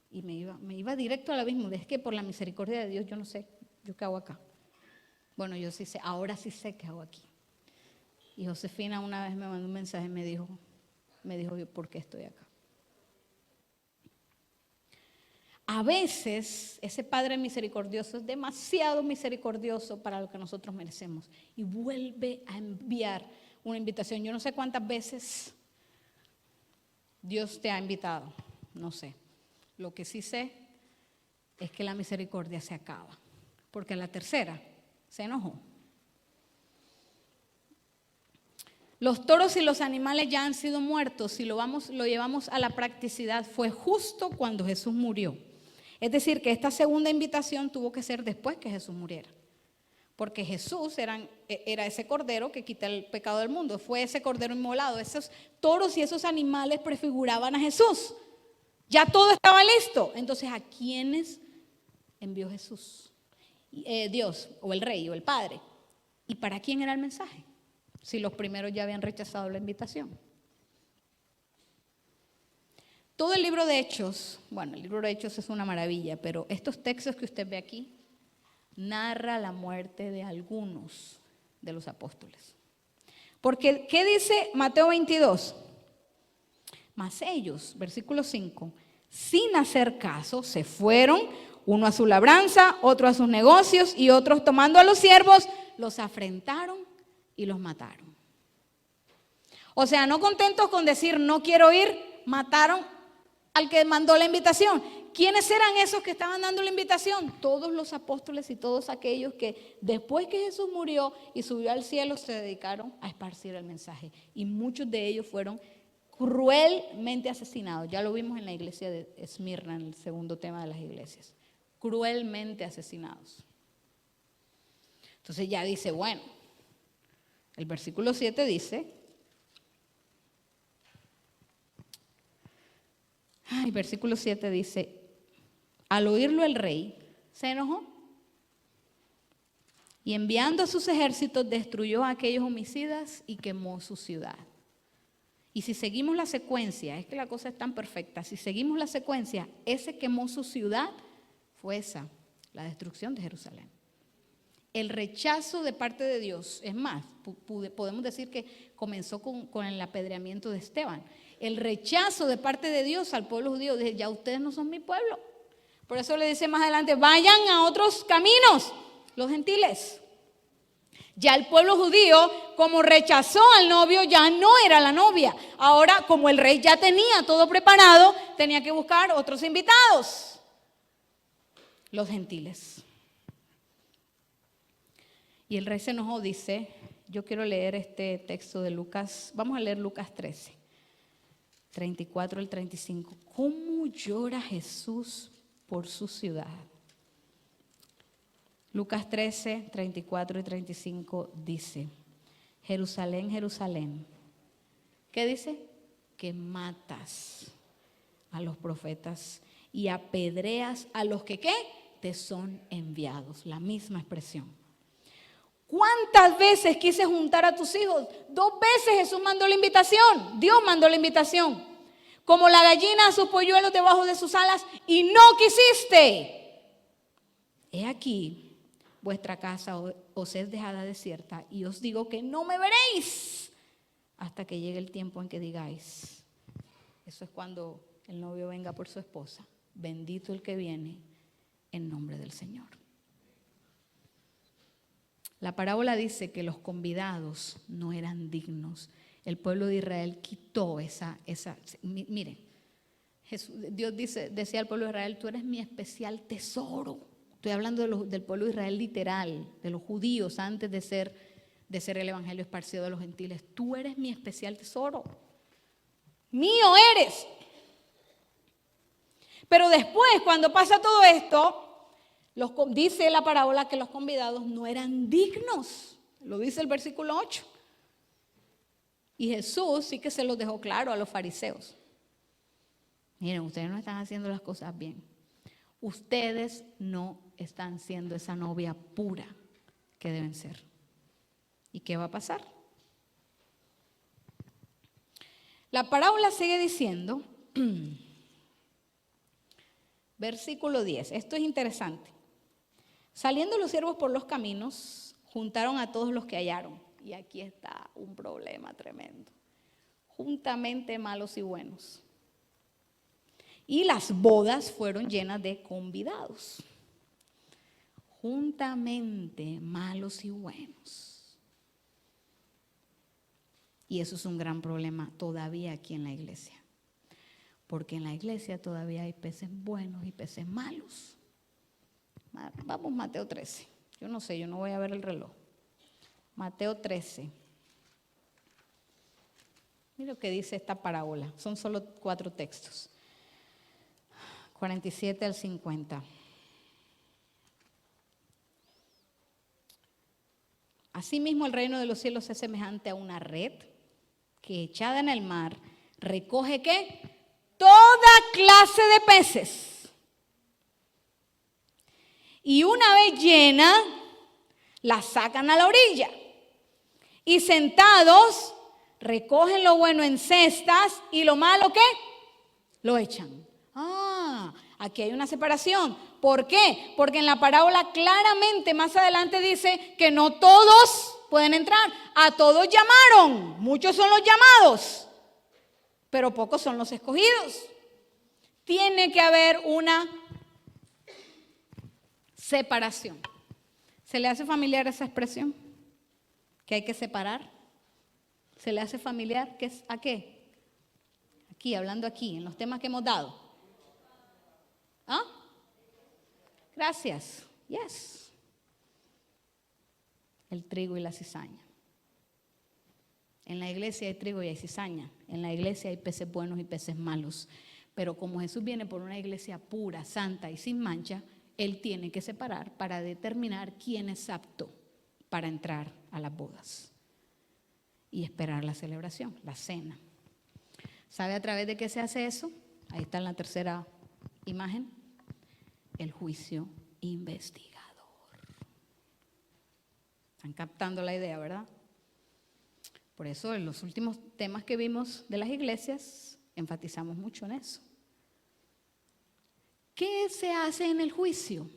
y me iba directo al abismo. Es que por la misericordia de Dios yo no sé, ¿yo qué hago acá? Bueno, yo sí sé, ahora sí sé qué hago aquí. Y Josefina una vez me mandó un mensaje y me dijo, ¿por qué estoy acá? A veces ese Padre misericordioso es demasiado misericordioso para lo que nosotros merecemos y vuelve a enviar una invitación. Yo no sé cuántas veces Dios te ha invitado, no sé. Lo que sí sé es que la misericordia se acaba, porque la tercera se enojó. Los toros y los animales ya han sido muertos. Si lo llevamos a la practicidad, fue justo cuando Jesús murió. Es decir, que esta segunda invitación tuvo que ser después que Jesús muriera. Porque Jesús era ese cordero que quita el pecado del mundo. Fue ese cordero inmolado. Esos toros y esos animales prefiguraban a Jesús. Ya todo estaba listo. Entonces, ¿a quiénes envió Jesús? Dios, o el Rey, o el Padre. ¿Y para quién era el mensaje? Si los primeros ya habían rechazado la invitación. Todo el libro de Hechos, bueno, el libro de Hechos es una maravilla, pero estos textos que usted ve aquí, narra la muerte de algunos de los apóstoles. Porque, ¿qué dice Mateo 22? Mas ellos, versículo 5, sin hacer caso, se fueron, uno a su labranza, otro a sus negocios, y otros tomando a los siervos, los afrentaron y los mataron. O sea, no contentos con decir no quiero ir, mataron al que mandó la invitación. ¿Quiénes eran esos que estaban dando la invitación? Todos los apóstoles y todos aquellos que después que Jesús murió y subió al cielo se dedicaron a esparcir el mensaje. Y muchos de ellos fueron cruelmente asesinados. Ya lo vimos en la iglesia de Esmirna, en el segundo tema de las iglesias. Cruelmente asesinados. Entonces ya dice, bueno, el versículo 7 dice, versículo 7 dice, al oírlo el rey se enojó y enviando a sus ejércitos destruyó a aquellos homicidas y quemó su ciudad. Y si seguimos la secuencia, es que la cosa es tan perfecta, si seguimos la secuencia, ese quemó su ciudad fue esa, la destrucción de Jerusalén. El rechazo de parte de Dios, es más, podemos decir que comenzó con el apedreamiento de Esteban. El rechazo de parte de Dios al pueblo judío, dice, ya ustedes no son mi pueblo. Por eso le dice más adelante, vayan a otros caminos, los gentiles. Ya el pueblo judío, como rechazó al novio, ya no era la novia. Ahora, como el rey ya tenía todo preparado, tenía que buscar otros invitados, los gentiles. Y el rey se enojó, dice, yo quiero leer este texto de Lucas, vamos a leer Lucas 13, 34 al 35. ¿Cómo llora Jesús por su ciudad? Lucas 13, 34 y 35 dice, Jerusalén, Jerusalén, ¿qué dice? Que matas a los profetas y apedreas a los que, ¿qué? Te son enviados, la misma expresión. ¿Cuántas veces quise juntar a tus hijos? 2 veces Jesús mandó la invitación, Dios mandó la invitación. Como la gallina a sus polluelos debajo de sus alas y no quisiste. He aquí, vuestra casa os es dejada desierta y os digo que no me veréis hasta que llegue el tiempo en que digáis. Eso es cuando el novio venga por su esposa. Bendito el que viene en nombre del Señor. La parábola dice que los convidados no eran dignos. El pueblo de Israel quitó esa. Miren, Dios decía al pueblo de Israel, tú eres mi especial tesoro. Estoy hablando del pueblo de Israel literal, de los judíos antes de ser el evangelio esparcido de los gentiles. Tú eres mi especial tesoro. Mío eres. Pero después, cuando pasa todo esto, dice la parábola que los convidados no eran dignos. Lo dice el versículo 8. Y Jesús sí que se los dejó claro a los fariseos. Miren, ustedes no están haciendo las cosas bien. Ustedes no están siendo esa novia pura que deben ser. ¿Y qué va a pasar? La parábola sigue diciendo, versículo 10, esto es interesante. Saliendo los siervos por los caminos, juntaron a todos los que hallaron. Y aquí está un problema tremendo. Juntamente malos y buenos. Y las bodas fueron llenas de convidados. Juntamente malos y buenos. Y eso es un gran problema todavía aquí en la iglesia. Porque en la iglesia todavía hay peces buenos y peces malos. Vamos, Mateo 13. Yo no sé, yo no voy a ver el reloj. Mateo 13. Mira lo que dice esta parábola. Son solo 4 textos. 47 al 50. Asimismo, el reino de los cielos es semejante a una red que echada en el mar recoge ¿qué? Toda clase de peces. Y una vez llena, la sacan a la orilla. Y sentados, recogen lo bueno en cestas y lo malo ¿qué? Lo echan. Aquí hay una separación. ¿Por qué? Porque en la parábola claramente más adelante dice que no todos pueden entrar. A todos llamaron. Muchos son los llamados, pero pocos son los escogidos. Tiene que haber una separación. ¿Se le hace familiar esa expresión? Que hay que separar. ¿Se le hace familiar? ¿A qué? Aquí, hablando aquí, en los temas que hemos dado. ¿Ah? Gracias. Yes. El trigo y la cizaña. En la iglesia hay trigo y hay cizaña. En la iglesia hay peces buenos y peces malos. Pero como Jesús viene por una iglesia pura, santa y sin mancha, Él tiene que separar para determinar quién es apto para entrar a las bodas y esperar la celebración, la cena. ¿Sabe a través de qué se hace eso? Ahí está en la tercera imagen. El juicio investigador. Están captando la idea, ¿verdad? Por eso en los últimos temas que vimos de las iglesias enfatizamos mucho en eso. ¿Qué se hace en el juicio?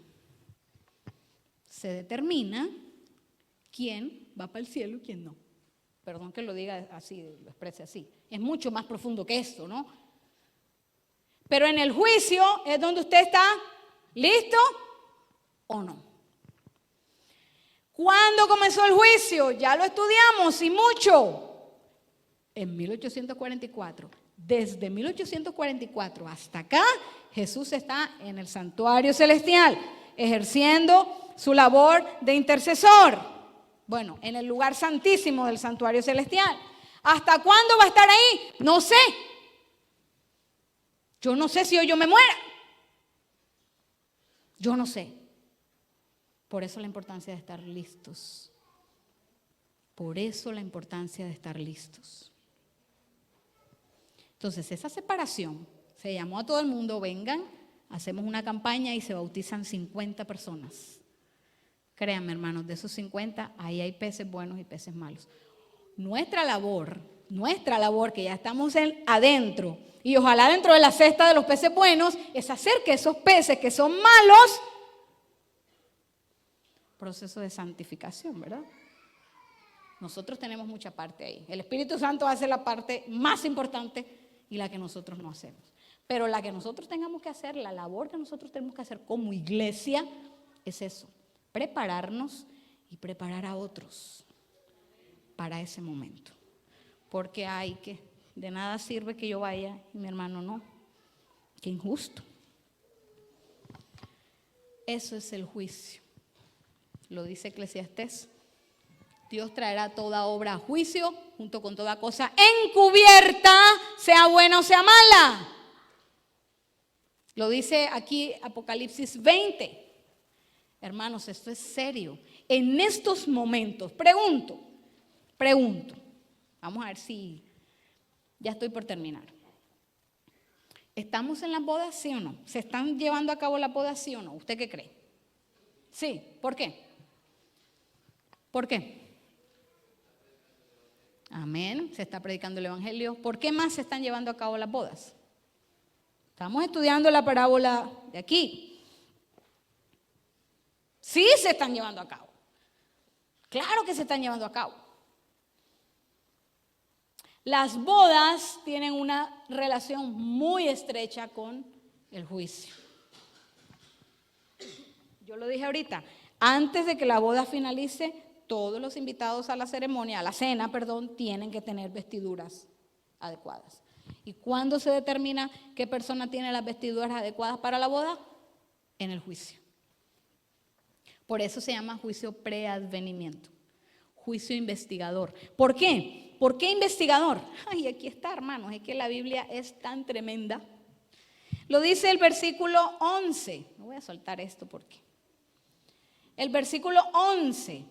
Se determina quién va para el cielo y quién no. Perdón que lo diga así, lo exprese así. Es mucho más profundo que esto, ¿no? Pero en el juicio es donde usted está listo o no. ¿Cuándo comenzó el juicio? Ya lo estudiamos y mucho. En 1844. Desde 1844 hasta acá, Jesús está en el santuario celestial, ejerciendo su labor de intercesor. Bueno, en el lugar santísimo del santuario celestial. ¿Hasta cuándo va a estar ahí? No sé. Yo no sé si hoy yo me muera. Yo no sé. Por eso la importancia de estar listos. Por eso la importancia de estar listos. Entonces, esa separación se llamó a todo el mundo, vengan, hacemos una campaña y se bautizan 50 personas. Créanme, hermanos, de esos 50, ahí hay peces buenos y peces malos. Nuestra labor, que ya estamos adentro, y ojalá dentro de la cesta de los peces buenos, es hacer que esos peces que son malos, proceso de santificación, ¿verdad? Nosotros tenemos mucha parte ahí. El Espíritu Santo hace la parte más importante y la que nosotros no hacemos. Pero la que nosotros tengamos que hacer, la labor que nosotros tenemos que hacer como iglesia, es eso. Prepararnos y preparar a otros para ese momento. Porque de nada sirve que yo vaya y mi hermano no. Qué injusto. Eso es el juicio. Lo dice Eclesiastés. Dios traerá toda obra a juicio junto con toda cosa encubierta, sea buena o sea mala. Lo dice aquí Apocalipsis 20. Hermanos, esto es serio. En estos momentos, pregunto. Vamos a ver si ya estoy por terminar. ¿Estamos en las bodas, sí o no? ¿Se están llevando a cabo las bodas, sí o no? ¿Usted qué cree? Sí. ¿Por qué? ¿Por qué? Amén. Se está predicando el evangelio. ¿Por qué más se están llevando a cabo las bodas? Estamos estudiando la parábola de aquí. Sí se están llevando a cabo. Claro que se están llevando a cabo. Las bodas tienen una relación muy estrecha con el juicio. Yo lo dije ahorita, antes de que la boda finalice, todos los invitados a la ceremonia, a la cena, perdón, tienen que tener vestiduras adecuadas. ¿Y cuándo se determina qué persona tiene las vestiduras adecuadas para la boda? En el juicio. Por eso se llama juicio preadvenimiento, juicio investigador. ¿Por qué? ¿Por qué investigador? Ay, aquí está, hermanos, es que la Biblia es tan tremenda. Lo dice el versículo 11. No voy a soltar esto porque. El versículo 11.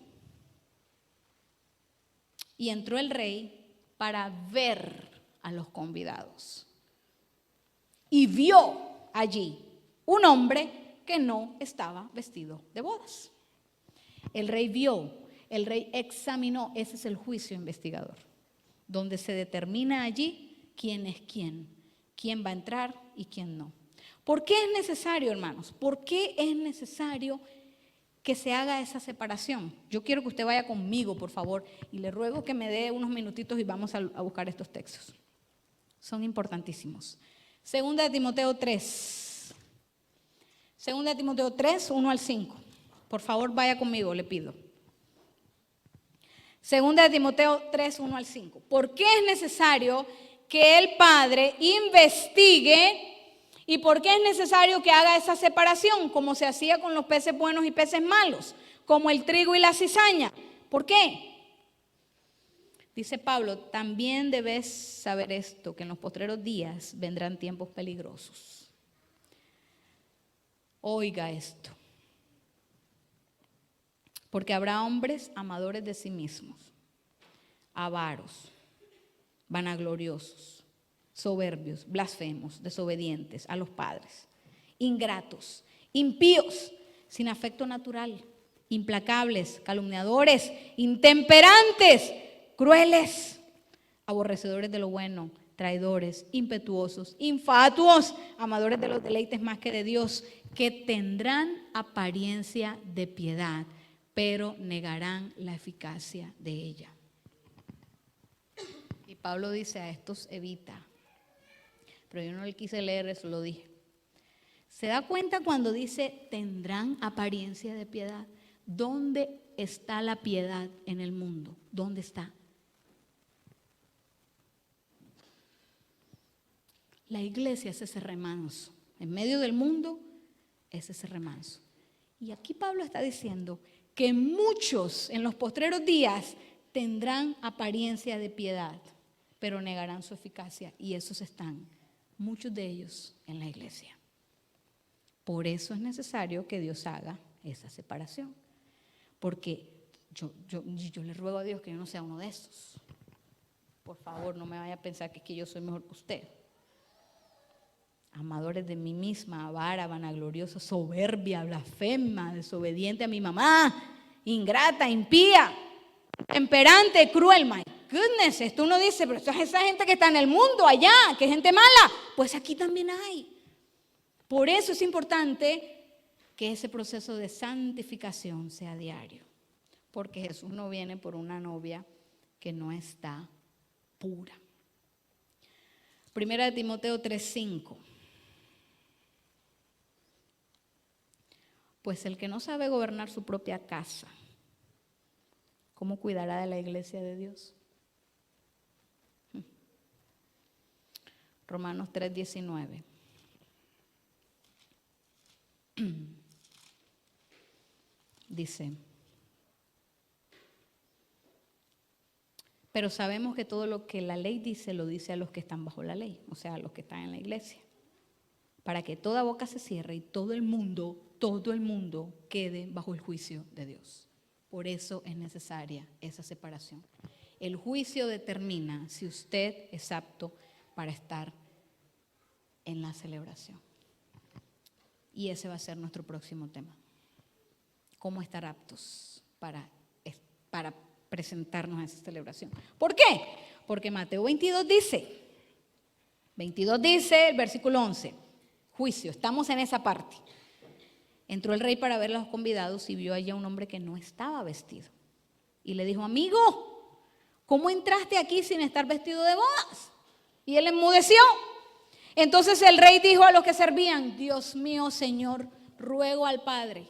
Y entró el rey para ver a los convidados. Y vio allí un hombre que no estaba vestido de bodas. El rey vio, el rey examinó, ese es el juicio investigador, donde se determina allí quién es quién va a entrar y quién no. ¿Por qué es necesario, hermanos? ¿Por qué es necesario que se haga esa separación? Yo quiero que usted vaya conmigo, por favor, y le ruego que me dé unos minutitos y vamos a buscar estos textos. Son importantísimos. Segunda de Timoteo 3. Segunda de Timoteo 3, 1 al 5. Por favor, vaya conmigo, le pido. Segunda de Timoteo 3, 1 al 5. ¿Por qué es necesario que el padre investigue y por qué es necesario que haga esa separación, como se hacía con los peces buenos y peces malos, como el trigo y la cizaña? ¿Por qué? Dice Pablo, también debes saber esto, que en los postreros días vendrán tiempos peligrosos. Oiga esto. Porque habrá hombres amadores de sí mismos, avaros, vanagloriosos, soberbios, blasfemos, desobedientes a los padres, ingratos, impíos, sin afecto natural, implacables, calumniadores, intemperantes, crueles, aborrecedores de lo bueno, traidores, impetuosos, infatuos, amadores de los deleites más que de Dios, que tendrán apariencia de piedad, pero negarán la eficacia de ella. Y Pablo dice, a estos evita. Pero yo no le quise leer eso, lo dije. ¿Se da cuenta cuando dice tendrán apariencia de piedad? ¿Dónde está la piedad en el mundo? ¿Dónde está? La iglesia es ese remanso. En medio del mundo es ese remanso. Y aquí Pablo está diciendo que muchos en los postreros días tendrán apariencia de piedad, pero negarán su eficacia. Y esos están, muchos de ellos, en la iglesia. Por eso es necesario que Dios haga esa separación. Porque yo le ruego a Dios que yo no sea uno de esos. Por favor, no me vaya a pensar que yo soy mejor que usted. Amadores de mí misma, avara, vanagloriosa, soberbia, blasfema, desobediente a mi mamá, ingrata, impía, temperante, cruel. My goodness, esto uno dice, pero esa gente que está en el mundo allá, que es gente mala, pues aquí también hay. Por eso es importante que ese proceso de santificación sea diario, porque Jesús no viene por una novia que no está pura. Primera de Timoteo 3:5. Pues el que no sabe gobernar su propia casa, ¿cómo cuidará de la iglesia de Dios? Romanos 3:19. Dice, pero sabemos que todo lo que la ley dice, lo dice a los que están bajo la ley, o sea, a los que están en la iglesia, para que toda boca se cierre y todo el mundo quede bajo el juicio de Dios. Por eso es necesaria esa separación. El juicio determina si usted es apto para estar en la celebración. Y ese va a ser nuestro próximo tema. ¿Cómo estar aptos para presentarnos a esa celebración? ¿Por qué? Porque Mateo 22 dice, el versículo 11, juicio, estamos en esa parte. Entró el rey para ver a los convidados y vio allí a un hombre que no estaba vestido. Y le dijo, amigo, ¿cómo entraste aquí sin estar vestido de bodas? Y él enmudeció. Entonces el rey dijo a los que servían, Dios mío, Señor, ruego al Padre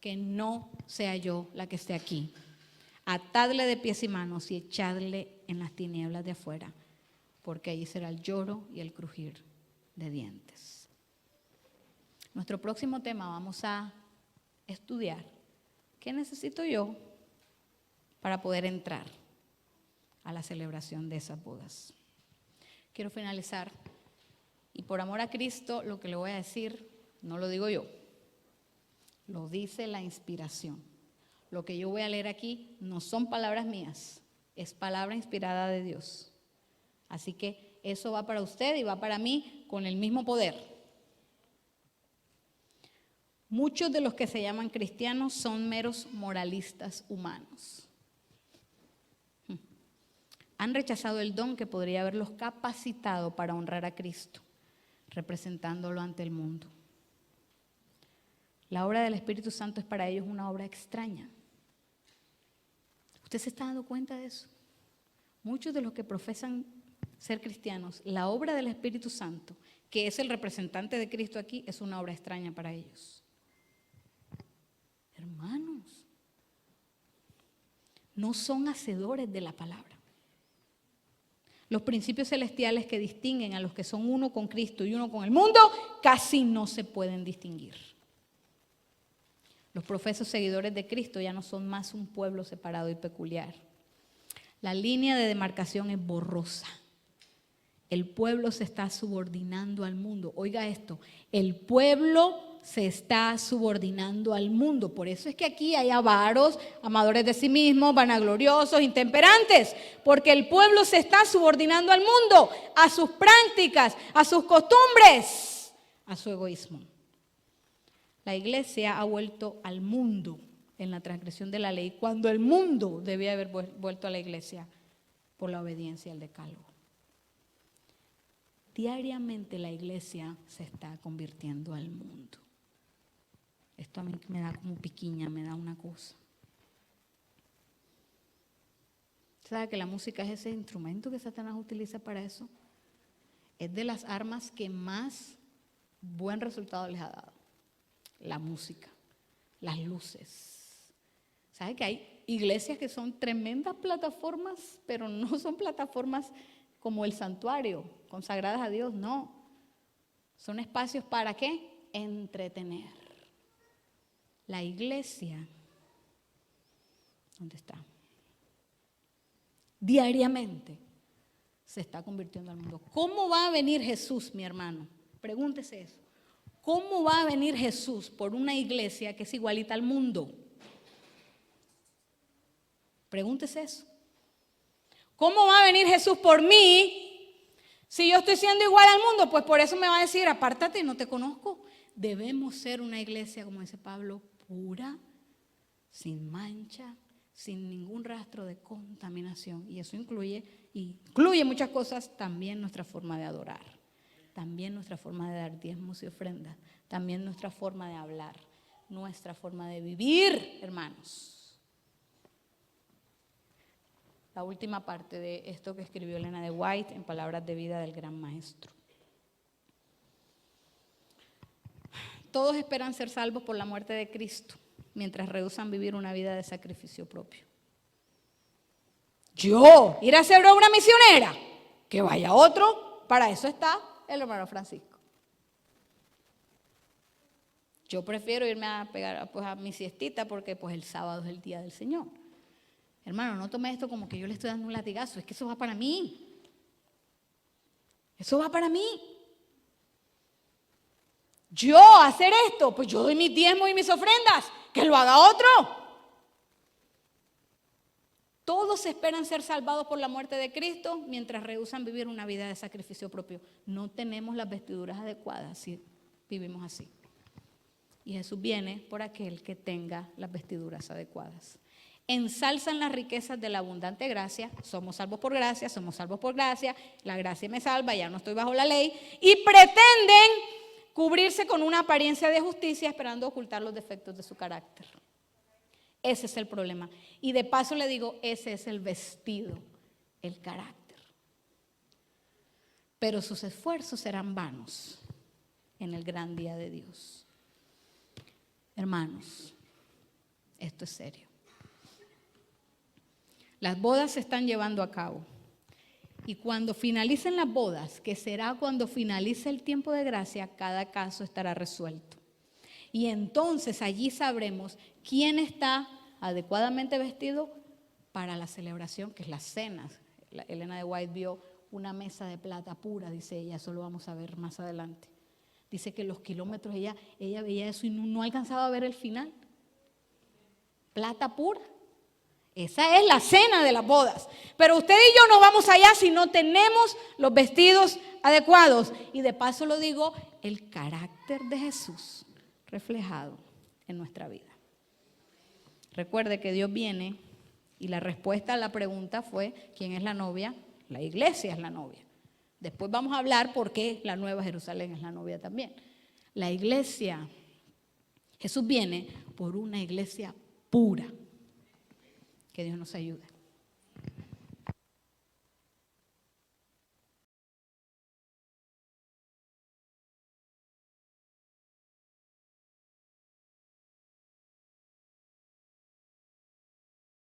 que no sea yo la que esté aquí. Atadle de pies y manos y echadle en las tinieblas de afuera, porque allí será el lloro y el crujir de dientes. Nuestro próximo tema vamos a estudiar qué necesito yo para poder entrar a la celebración de esas bodas. Quiero finalizar y por amor a Cristo lo que le voy a decir no lo digo yo, lo dice la inspiración. Lo que yo voy a leer aquí no son palabras mías, es palabra inspirada de Dios. Así que eso va para usted y va para mí con el mismo poder. Muchos de los que se llaman cristianos son meros moralistas humanos. Han rechazado el don que podría haberlos capacitado para honrar a Cristo, representándolo ante el mundo. La obra del Espíritu Santo es para ellos una obra extraña. ¿Usted se está dando cuenta de eso? Muchos de los que profesan ser cristianos, la obra del Espíritu Santo, que es el representante de Cristo aquí, es una obra extraña para ellos. Hermanos, no son hacedores de la palabra. Los principios celestiales que distinguen a los que son uno con Cristo y uno con el mundo, casi no se pueden distinguir. Los profesos seguidores de Cristo ya no son más un pueblo separado y peculiar. La línea de demarcación es borrosa. El pueblo se está subordinando al mundo. Oiga esto, el pueblo se está subordinando al mundo. Por eso es que aquí hay avaros, amadores de sí mismos, vanagloriosos, intemperantes. Porque el pueblo se está subordinando al mundo, a sus prácticas, a sus costumbres, a su egoísmo. La iglesia ha vuelto al mundo en la transgresión de la ley, cuando el mundo debía haber vuelto a la iglesia por la obediencia al decálogo. Diariamente la iglesia se está convirtiendo al mundo. Esto a mí me da como piquiña, me da una cosa. ¿Sabe que la música es ese instrumento que Satanás utiliza para eso? Es de las armas que más buen resultado les ha dado. La música, las luces. ¿Sabe que hay iglesias que son tremendas plataformas, pero no son plataformas como el santuario, consagradas a Dios? No. Son espacios para ¿qué? Entretener. La iglesia, ¿dónde está? Diariamente se está convirtiendo al mundo. ¿Cómo va a venir Jesús, mi hermano? Pregúntese eso. ¿Cómo va a venir Jesús por una iglesia que es igualita al mundo? Pregúntese eso. ¿Cómo va a venir Jesús por mí si yo estoy siendo igual al mundo? Pues por eso me va a decir, apártate, no te conozco. Debemos ser una iglesia, como dice Pablo, pura, sin mancha, sin ningún rastro de contaminación. Y eso incluye muchas cosas, también nuestra forma de adorar. También nuestra forma de dar diezmos y ofrendas, también nuestra forma de hablar, nuestra forma de vivir, hermanos. La última parte de esto que escribió Elena de White en Palabras de Vida del Gran Maestro. Todos esperan ser salvos por la muerte de Cristo, mientras rehúsan vivir una vida de sacrificio propio. Yo, ir a ser una misionera, que vaya otro, para eso está el hermano Francisco. Yo prefiero irme a pegar a mi siestita porque pues el sábado es el día del Señor. Hermano, no tome esto como que yo le estoy dando un latigazo, es que eso va para mí. Eso va para mí. Yo hacer esto, pues yo doy mis diezmos y mis ofrendas, que lo haga otro. Todos esperan ser salvados por la muerte de Cristo mientras rehúsan vivir una vida de sacrificio propio. No tenemos las vestiduras adecuadas si vivimos así. Y Jesús viene por aquel que tenga las vestiduras adecuadas. Ensalzan las riquezas de la abundante gracia. Somos salvos por gracia, somos salvos por gracia. La gracia me salva, ya no estoy bajo la ley. Y pretenden cubrirse con una apariencia de justicia esperando ocultar los defectos de su carácter. Ese es el problema. Y de paso le digo, ese es el vestido, el carácter. Pero sus esfuerzos serán vanos en el gran día de Dios. Hermanos, esto es serio. Las bodas se están llevando a cabo. Y cuando finalicen las bodas, que será cuando finalice el tiempo de gracia, cada caso estará resuelto. Y entonces allí sabremos quién está adecuadamente vestido para la celebración, que es la cena. Elena de White vio una mesa de plata pura, dice ella, eso lo vamos a ver más adelante. Dice que los kilómetros, ella veía eso y no alcanzaba a ver el final. Plata pura. Esa es la cena de las bodas. Pero usted y yo no vamos allá si no tenemos los vestidos adecuados. Y de paso lo digo, el carácter de Jesús reflejado en nuestra vida. Recuerde que Dios viene y la respuesta a la pregunta fue, ¿quién es la novia? La iglesia es la novia. Después vamos a hablar por qué la Nueva Jerusalén es la novia también. La iglesia, Jesús viene por una iglesia pura. Que Dios nos ayude.